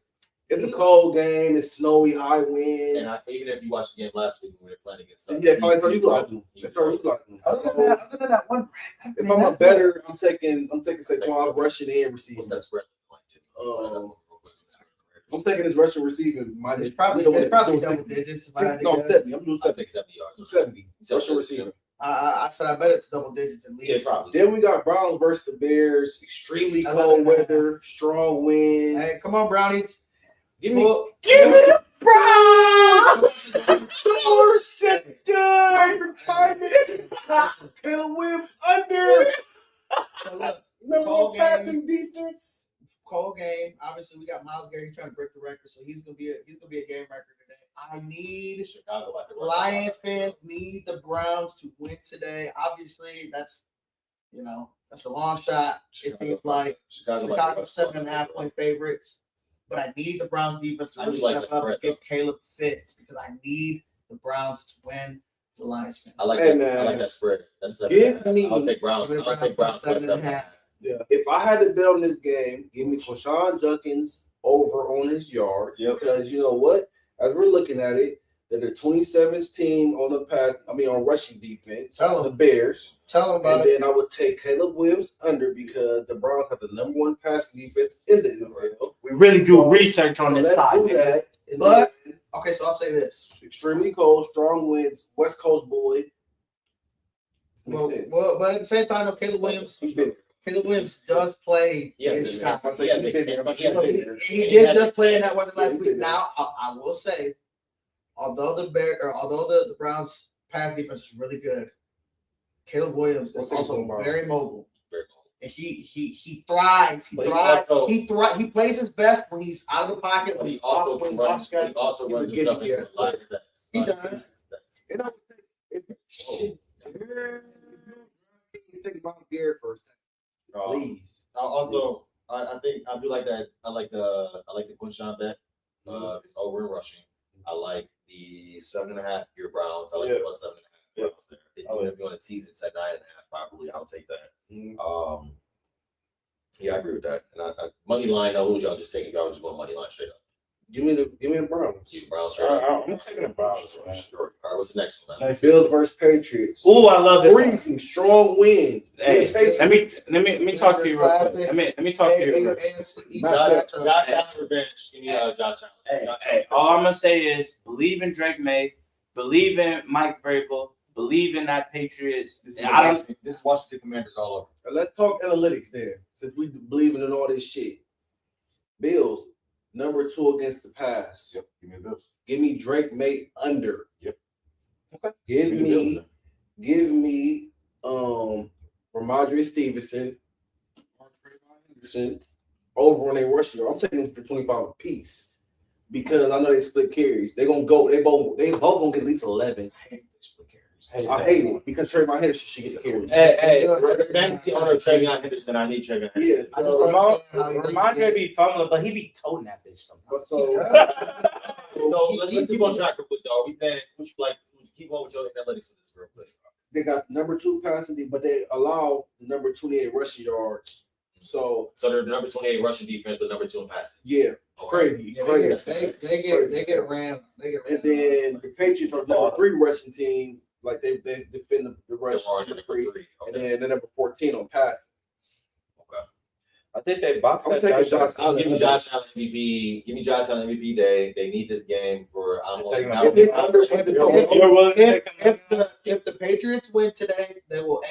S2: it's a cold game. It's snowy, high wind.
S3: And even if you watched the game last week when we were playing against us,
S2: Yeah, probably start utilizing.
S4: Other than that one,
S2: If I'm a better, I'm taking Saquon rushing and receiving.
S3: what's that spread?
S2: I'm taking his rushing receiving.
S4: it's probably double digits. If I had to
S2: No,
S4: guess.
S2: 70. I'm doing
S3: I'll
S2: 70.
S3: take 70 yards.
S2: 70. Rushing receiving.
S4: I said I bet it's double digits at least.
S3: Yeah, probably.
S2: Then we got Browns versus the Bears. Extremely cold weather, strong wind.
S4: Hey, come on, Brownies.
S2: Give me
S4: the
S2: Browns! Perfect timing. Caleb Williams under.
S4: So look,
S2: Number
S4: Cold
S2: one
S4: game.
S2: passing defense.
S4: cold game. Obviously, we got Myles Garrett trying to break the record, so he's gonna be a game record today. I need
S3: Chicago.
S4: Lions fans need the Browns to win today. Obviously, that's a long shot. It seems like Chicago 7.5 point favorites, but I need the Browns defense to really step up and get Caleb fit because I need the Browns to win. The Lions fan.
S3: I like that spread. That's 7.5. I'll take Browns. I'll take Browns plus 7.5.
S2: Yeah. If I had to bet on this game, give me Quashon Judkins over on his yards.
S1: Yep.
S2: Because you know what? As we're looking at it, they're the 27th team on on rushing defense.
S4: Tell
S2: the
S4: them.
S2: Bears.
S4: Tell them about
S2: and
S4: it.
S2: then I would take Caleb Williams under because the Browns have the number one passing defense in the NFL.
S1: We really do research on this
S2: Let's
S1: side,
S2: do
S1: man.
S2: that. And
S4: But-
S2: then
S4: Okay, so I'll say this.
S2: extremely cold, strong winds, West Coast boy.
S4: Well,
S2: Makes sense.
S4: but at the same time, though, Caleb Williams does play in Chicago. He did just play in that weather last week. Now, I will say, although the Browns' pass defense is really good, Caleb Williams is also very mobile. And he thrives. He plays his best when he's out of the pocket. When
S3: He
S4: he's off,
S3: also
S4: when
S3: can
S4: he's off
S3: run.
S4: schedule.
S3: He also runs himself into a lot of sets.
S4: He does.
S2: And I would take Myles Garrett for a second, please.
S3: Also, I think I do like that. I like the Quinshon bet. It's over in rushing. I like the 7.5 your Browns. I like
S1: Yeah.
S3: plus 7.5
S1: Yeah.
S3: Browns there. If you want to tease it at 9.5, probably I'll take that. Yeah, I agree with that. And I money line, who would y'all just take if y'all just going money line straight up?
S2: Give me the Browns.
S3: Keep Browns straight up.
S1: I'm taking the Browns, man.
S3: Sure. All right, what's the next one, man?
S2: Bills versus Patriots.
S1: Ooh, I love it.
S2: 3 some strong wins.
S1: Hey,
S2: Patriots.
S1: let me talk to you real quick. Let me talk to you real quick.
S4: AFC East
S3: Josh
S4: matchup.
S3: Allen revenge. Give me Josh Allen.
S1: Hey,
S3: Josh
S1: hey,
S3: Allen's
S1: all I'm gonna say is believe in Drake May, believe in Mike Vrabel, believe in that Patriots.
S3: This
S1: And I don't.
S3: is Washington Commanders all over.
S2: Now, let's talk analytics there. Since we believe in all this shit. Bills, number 2 against the pass.
S3: Yep, give me the Bills.
S2: Give me Drake May under.
S3: Yep.
S1: Okay.
S2: Give
S3: Give me the
S2: me
S3: Bills,
S2: Ramondre Stevenson, Henderson over on their rush yard. I'm taking them for 25 apiece because I know they split carries. They both gonna get at least 11. I hate they split carries. I hate it because Trayvon Henderson should get the carries.
S1: Hey,
S3: Fantasy owner Travion Henderson. I need Travion
S2: Yeah,
S3: Henderson.
S2: so,
S1: Ramondre be fumbling, but he be toting that bitch sometimes.
S3: So let's keep on track with dog. We stand. Would you keep on with your analytics for this real quick?
S2: they got number 2 passing, but they allow the number 28 rushing yards. So
S3: they're the number 28 rushing defense, but number 2 in passing.
S2: yeah, crazy, crazy.
S4: They get around.
S2: And then the Patriots are number 3 rushing team. Like they defend the rush.
S3: Number three.
S2: And then they're number 14 on passing.
S1: I think they boxed
S2: I'm
S1: that
S2: taking
S1: Josh
S2: Josh Allen.
S3: Give me Josh Allen MVP. Give me Josh Allen MVP day. They need this game for.
S1: You're willing to take him?
S4: If the Patriots win today, they will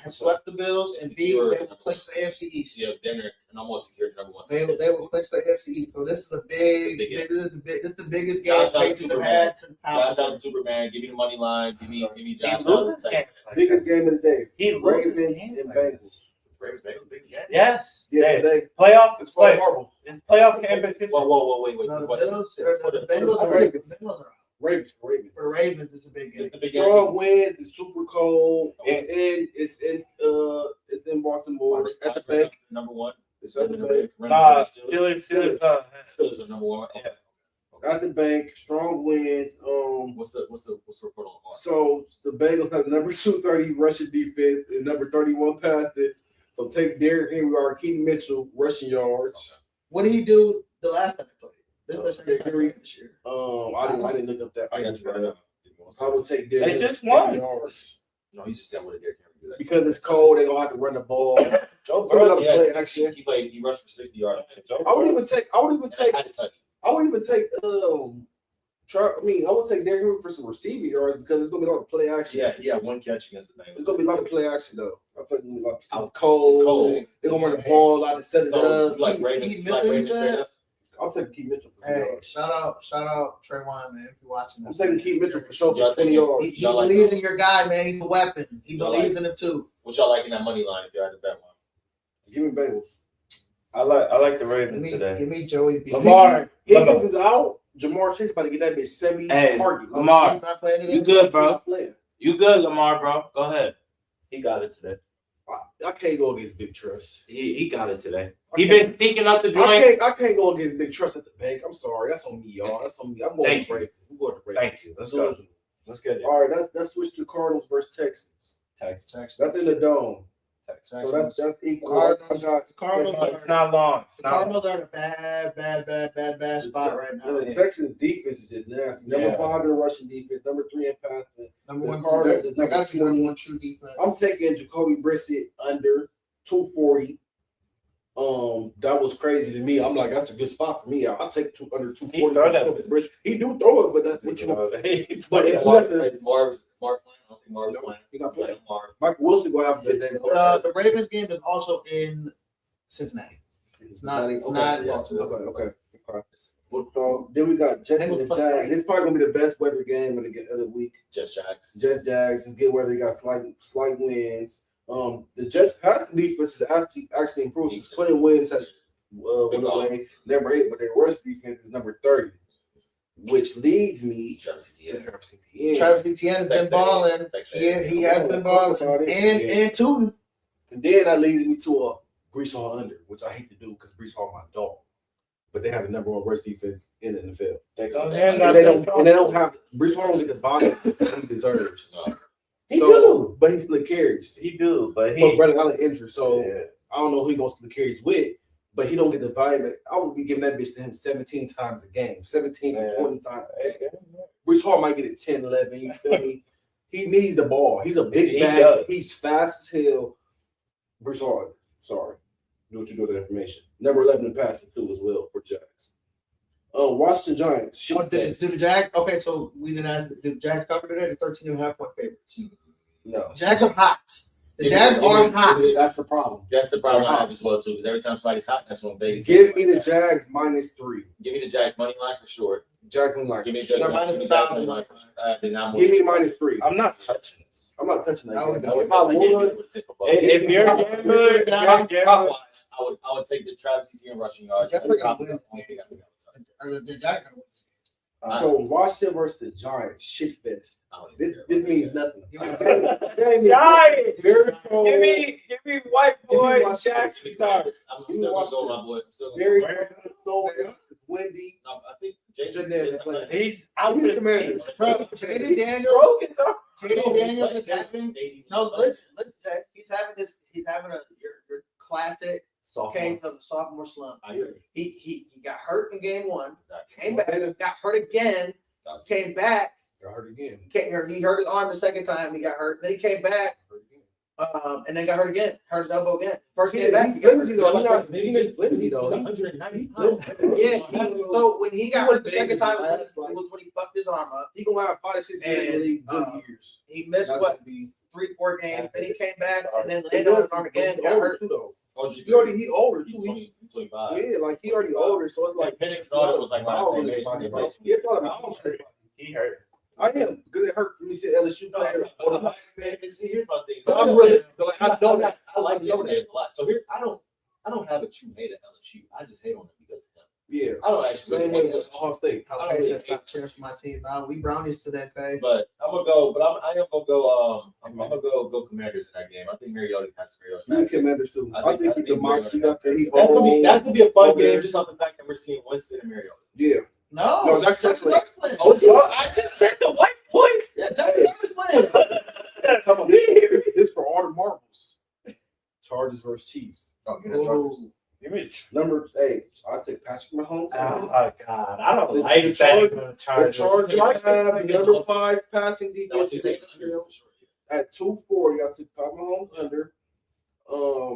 S4: have swept the Bills, and B, they will clinch the AFC East.
S3: Yeah, then they're almost secured number 1.
S4: They will clinch the AFC East. So this is a big. This is the biggest game
S3: Josh Allen
S4: Patriots have had since
S3: Josh
S4: time.
S3: Allen Superman. Give me the money line. Give me Josh
S1: He
S3: Allen.
S1: loses games like
S2: Biggest
S1: this.
S2: game of the day.
S1: He loses
S2: Ravens
S1: games
S2: and
S1: like
S2: Bengals.
S1: this.
S3: Ravens, biggest game.
S1: Yes.
S2: Yeah,
S1: Hey,
S2: today.
S1: playoff.
S2: It's
S1: Play.
S2: for marbles.
S1: It's playoff campaign.
S3: Whoa, wait.
S4: No, the
S3: What?
S4: Bills, the Bengals are
S2: Ravens.
S4: for the Ravens. It's a big game.
S3: It's the big game.
S2: Strong winds. It's super cold, and it's in Baltimore at the bank.
S3: Number 1.
S2: It's at the bank.
S1: Nah, Steelers.
S3: Steelers are number 1. Okay.
S2: At the bank. Strong wind.
S3: What's the report on Lamar?
S2: So the Bengals have number 230 rushing defense and number 31 passing. So take Derrick Henry or Keaton Mitchell rushing yards.
S4: What did he do the last time they played? This is the second time
S2: Henry.
S4: this year.
S2: I didn't look up that.
S3: I got you right now.
S2: I would take Derrick
S1: They
S2: Henry
S1: just
S2: for
S1: won.
S2: 50 yards.
S3: No, he's just saying what Derrick Henry do that.
S2: Because it's cold, they're gonna have to run the ball.
S1: Joe
S2: So we gotta
S1: Burrow.
S2: play action.
S3: He rushed for 60 yards.
S2: I would even take
S3: I would take
S2: I would take Derrick Henry for some receiving yards because it's gonna be a lot of play action.
S3: Yeah, one catch against the Bengals.
S2: It's gonna be a lot of play action though. I feel like it's gonna be a lot of
S3: It's
S2: cold.
S3: cold.
S2: They're gonna run the ball, a lot to set it
S3: So,
S2: up.
S3: like
S4: Keith
S3: Ravens,
S4: Mitchell
S3: straight
S4: said?
S3: up.
S2: I'll take Keith Mitchell for
S4: Hey,
S2: yards.
S4: shout out Trayvon, man, if you're watching
S2: I'm
S4: this.
S2: taking Keith Mitchell for sure
S3: Y'all
S2: for 20
S3: taking-
S2: yards.
S4: He
S3: Y'all like
S4: believes
S3: that?
S4: in your guy, man. He's a weapon. He
S3: Y'all
S4: believes
S3: like
S4: in him too.
S3: What y'all like in that money line if you had to bet one?
S2: Give me Bengals.
S1: I like the
S4: Give
S1: Ravens
S4: me,
S1: today.
S4: give me Joey B.
S1: Lamar.
S2: Higgins is out. Jamar Chase about to get that bitch 70
S1: Hey,
S2: targets.
S1: Lamar.
S4: He's not playing today.
S1: You good,
S2: He's
S1: bro?
S2: not playing.
S1: You good, Lamar, bro? Go ahead. He got it today.
S2: I can't go against Big Trust.
S1: He got it today.
S2: I
S1: He
S2: can't-
S1: been sneaking up the joint.
S2: I can't go against Big Trust at the bank. I'm sorry. That's on me, y'all. That's on me. I'm going
S1: Thank
S2: to
S1: you.
S2: Ravens. I'm going to Ravens.
S1: Thank you. Let's go. Let's get it.
S2: All right, let's switch to Cardinals versus Texans.
S1: Texas.
S2: That's in the dome.
S1: Texas.
S2: So that's equal.
S4: Cardinals.
S2: I got
S4: The Cardinals
S1: It's
S4: are
S1: not long. It's
S4: the
S1: not long.
S4: Cardinals are in a bad spot right now.
S2: The Texans defense is just nasty. Number
S4: Yeah.
S2: 5 in rushing defense, number 3 in passing.
S4: Number
S2: The
S4: one,
S2: Cardinals
S4: they
S2: is number
S4: got to be
S2: 20.
S4: number one true defense.
S2: I'm taking Jacoby Brissett under 240. That was crazy to me. I'm like, that's a good spot for me. I'll take under 240.
S1: He throw that
S2: Jacoby
S1: bitch.
S2: Brissett. He do throw it, but that's what you want. But if you
S3: Marv
S2: have to,
S3: playing. I don't think Marv's playing.
S2: he not playing.
S3: Marv.
S2: Michael Wilson gonna have a good day.
S4: The Ravens game is also in Cincinnati. It's not. It's
S2: Okay,
S4: not.
S3: yeah.
S4: Baltimore.
S2: Okay. So then we got Jets and the Jags. It's probably gonna be the best weather game of the week.
S3: Jets Jags.
S2: Jets Jags is good weather. They got slight wins. The Jets passing defense is actually improved.
S3: Decent.
S2: 20 wins has went away number 8, but their worst defense is number 30, which leads me
S3: Travis
S2: to
S3: Etienne.
S2: Travis Etienne.
S4: Travis Etienne has been balling. Yeah, he has been balling. And Tootin.
S2: And then that leads me to a Brees Hall under, which I hate to do because Brees Hall my dog. but they have the number one worst defense in the NFL.
S1: They go
S2: And they don't have Brees Hall don't get the volume that he deserves.
S1: He do.
S2: But he split carries.
S1: He do, but
S2: But Brandon Allen injured, so
S1: yeah.
S2: I don't know who he goes to the carries with. But he don't get the volume. I would be giving that bitch to him 17 times a game, 17 to 20 times a game. Brees Hall might get it 10, 11. You feel me? He needs the ball. He's a big
S1: He
S2: back.
S1: does.
S2: He's fast as hell. Brees Hall, sorry. Do what you do with that information. Number 11 in passing too as well for Giants. Washington Giants.
S4: Oh, did the Jags? Okay, so we didn't ask. Did the Jags cover today? The 13.5-point favorites.
S2: No.
S4: Jags are hot. The Jags are hot.
S2: That's the problem.
S3: That's the problem I have as well too. Because every time somebody's hot, that's when Vegas.
S2: Give me the Jags -3.
S3: Give me the Jags money line for sure.
S2: Jags money line.
S3: Give me the
S4: They're
S3: Jags
S4: minus
S3: money
S4: 1,000.
S3: line for sure. Then I'm
S2: Give me -3.
S1: I'm not touching this.
S2: I'm not touching that.
S4: I would-
S2: game.
S3: I would-
S2: If I would,
S1: If you're a gambler, if you're a gambler,
S3: I would take the Travis Etienne rushing yards.
S4: Definitely
S3: That's
S4: gonna win.
S3: the only thing I think I would take.
S4: Or the Jags are gonna win.
S2: so Washington versus the Giants, shit fest.
S3: I don't
S2: This,
S3: even
S2: this
S3: care
S2: means
S3: about
S2: nothing.
S1: Giants.
S2: Very cold.
S1: Give me white
S2: Give me
S1: boy
S2: Washington.
S1: Jackson Dart.
S3: I'm still gonna go, my boy. I'm still gonna
S2: Very
S3: go.
S2: cold. Windy.
S3: No, I think
S2: Jadair playing.
S1: He's out
S2: Give me
S1: for
S2: the Commanders.
S4: Bro, Jaden Daniels.
S1: broke his arm.
S4: Jaden Daniels is having. No, listen, Jay. He's having your classic case of a sophomore slump.
S3: I agree.
S4: He got hurt in game one.
S3: Exactly.
S4: Came back. Got hurt again. Came back.
S2: Got hurt again.
S4: He hurt his arm the second time. He got hurt. Then he came back. And then got hurt again. Hurt his elbow again. First game back. He got hurt.
S2: Lindsay though. He missed Lindsay though.
S3: 190 pounds.
S4: Yeah. So when he got hurt the second time,
S2: Like-
S4: was when he fucked his arm up.
S2: He gonna have 5 to 6 years in the league. Good years.
S4: He missed
S2: That's
S4: what
S2: gonna be
S4: 3-4 games. Then he came back and then landed on his arm again. Got hurt.
S2: too though.
S3: He
S2: He older too.
S3: 25.
S2: Yeah, like he already older, so it's like
S3: Penix Carter was like my
S2: miles
S3: same
S2: in
S3: age.
S2: his body. Yeah, it's not a miles.
S1: He hurt.
S2: I am because it hurt for me to see LSU player or the Bucks man.
S3: See, here's my thing.
S2: So I'm really like I know that.
S3: I like
S2: know
S3: Jaden Daniels a lot. So here, I don't have a true hate at LSU. I just hate on him because of him.
S2: Yeah.
S3: I don't actually
S2: Same
S3: really
S2: way
S3: hate
S2: with Ohio State.
S4: Okay, that's not cheering for my team. We brownies today, pay.
S3: But I'm gonna go. But I am gonna go. I'm gonna go Commanders in that game. I think Mariota has
S2: You can Commanders too. I think he the moxie up there.
S3: That's gonna be a fun
S2: over
S3: game
S2: there.
S3: just off the fact that we're seeing Winston and Mariota.
S2: Yeah.
S4: No,
S2: Jackson
S4: Duck's playing.
S1: Oh, so I just said the white boy.
S4: Yeah, Jackson Duck's playing.
S1: That's how
S2: This for all the marbles. Chargers versus Chiefs.
S3: Oh,
S2: Number 8. I think Patrick Mahomes.
S1: Oh God, I don't
S2: The
S1: like
S2: Chargers-
S1: that.
S2: The Chargers have number 5 passing defense at 240. I took Pat Mahomes under.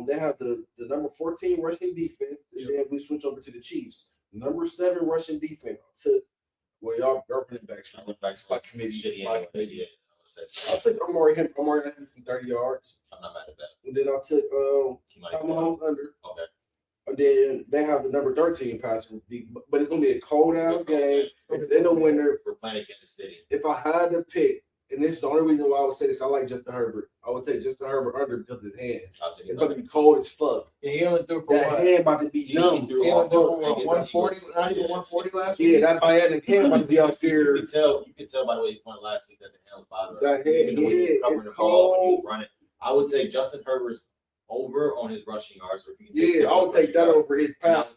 S2: They have the number 14 rushing defense, and then we switch over to the Chiefs. Number 7 rushing defense. I took y'all running backs.
S3: I went back to my committee.
S2: I took Amari Henry from 30 yards,
S3: I'm not mad at that.
S2: and then I took Pat Mahomes under.
S3: Okay.
S2: And then they have the number 13 passing, but it's gonna be a cold ass game. It's in the winter.
S3: We're playing Kansas City.
S2: If I had to pick, and this is the only reason why I would say this, I like Justin Herbert. I would take Justin Herbert under because of his hands.
S3: I'll take
S2: It's
S3: it.
S2: gonna be cold as fuck.
S4: Yeah, he only threw for
S2: That
S4: what?
S2: hand about to be numb.
S4: He only threw for what, 140, not even 140 last week.
S2: Yeah, that bionic hand about to be out
S3: You
S2: there.
S3: can tell by the way he went last week that the hand was bothering him.
S2: That head,
S3: Even when he was
S2: yeah,
S3: covering
S2: it's
S3: the ball, when he was
S2: cold.
S3: running. I would take Justin Herbert's over on his rushing yards. Or if you can take
S2: Yeah,
S3: Taylor's
S2: I would take
S3: rushing
S2: that
S3: yards.
S2: over his
S3: And
S2: pass.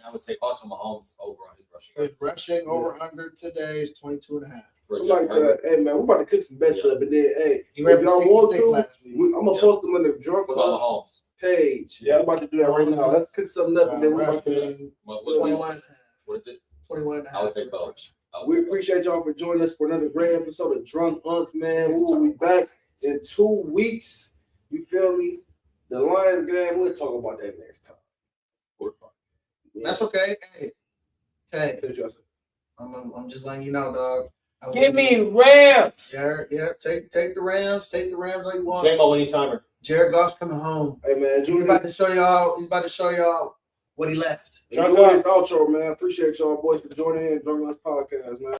S3: I would take also Mahomes over on his rushing
S4: His
S3: yards.
S4: rushing over under today is 22.5.
S3: For
S2: I'm
S3: Justin
S2: like,
S3: Herbert.
S2: hey man, we're about to cook some bets
S3: Yeah.
S2: up, and then hey,
S4: He
S2: if
S4: ran
S2: y'all
S4: for
S2: want
S4: 3
S2: to,
S4: last week.
S2: I'm gonna
S3: Yeah.
S2: post them in the drunk
S3: What about
S2: clubs
S3: Mahomes?
S2: page. Yeah, I'm about to do that right now. Let's cook something up, and then we're about to.
S4: Rushing,
S3: What's
S4: 21.5.
S3: what is it?
S4: 21.5.
S3: I would take both.
S2: We appreciate y'all for joining us for another great episode of Drunk Unks, man. We will be back in 2 weeks. You feel me? The Lions game, we'll talk about that next time.
S4: That's okay. Hey,
S2: Finish your answer.
S4: I'm just letting you know, dog.
S1: Give me Rams.
S4: Yeah. Take the Rams. Take the Rams like you want.
S3: J-Mo anytimer.
S4: Jared Goff's coming home.
S2: Hey man,
S4: He's
S2: enjoy
S4: about
S2: this,
S4: to show y'all. He's about to show y'all what he left.
S2: enjoy this outro, man. Appreciate y'all boys for joining in Drunk Unks podcast, man.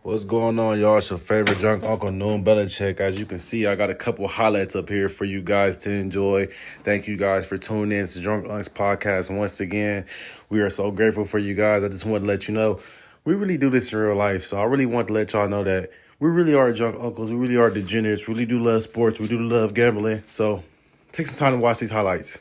S5: What's going on, y'all? It's your favorite drunk Uncle Noon Belichick. As you can see, I got a couple highlights up here for you guys to enjoy. Thank you guys for tuning in to Drunk Unks podcast. And once again, we are so grateful for you guys. I just want to let you know, we really do this in real life. So I really want to let y'all know that we really are drunk uncles. We really are degenerates. We really do love sports. We do love gambling. So take some time to watch these highlights.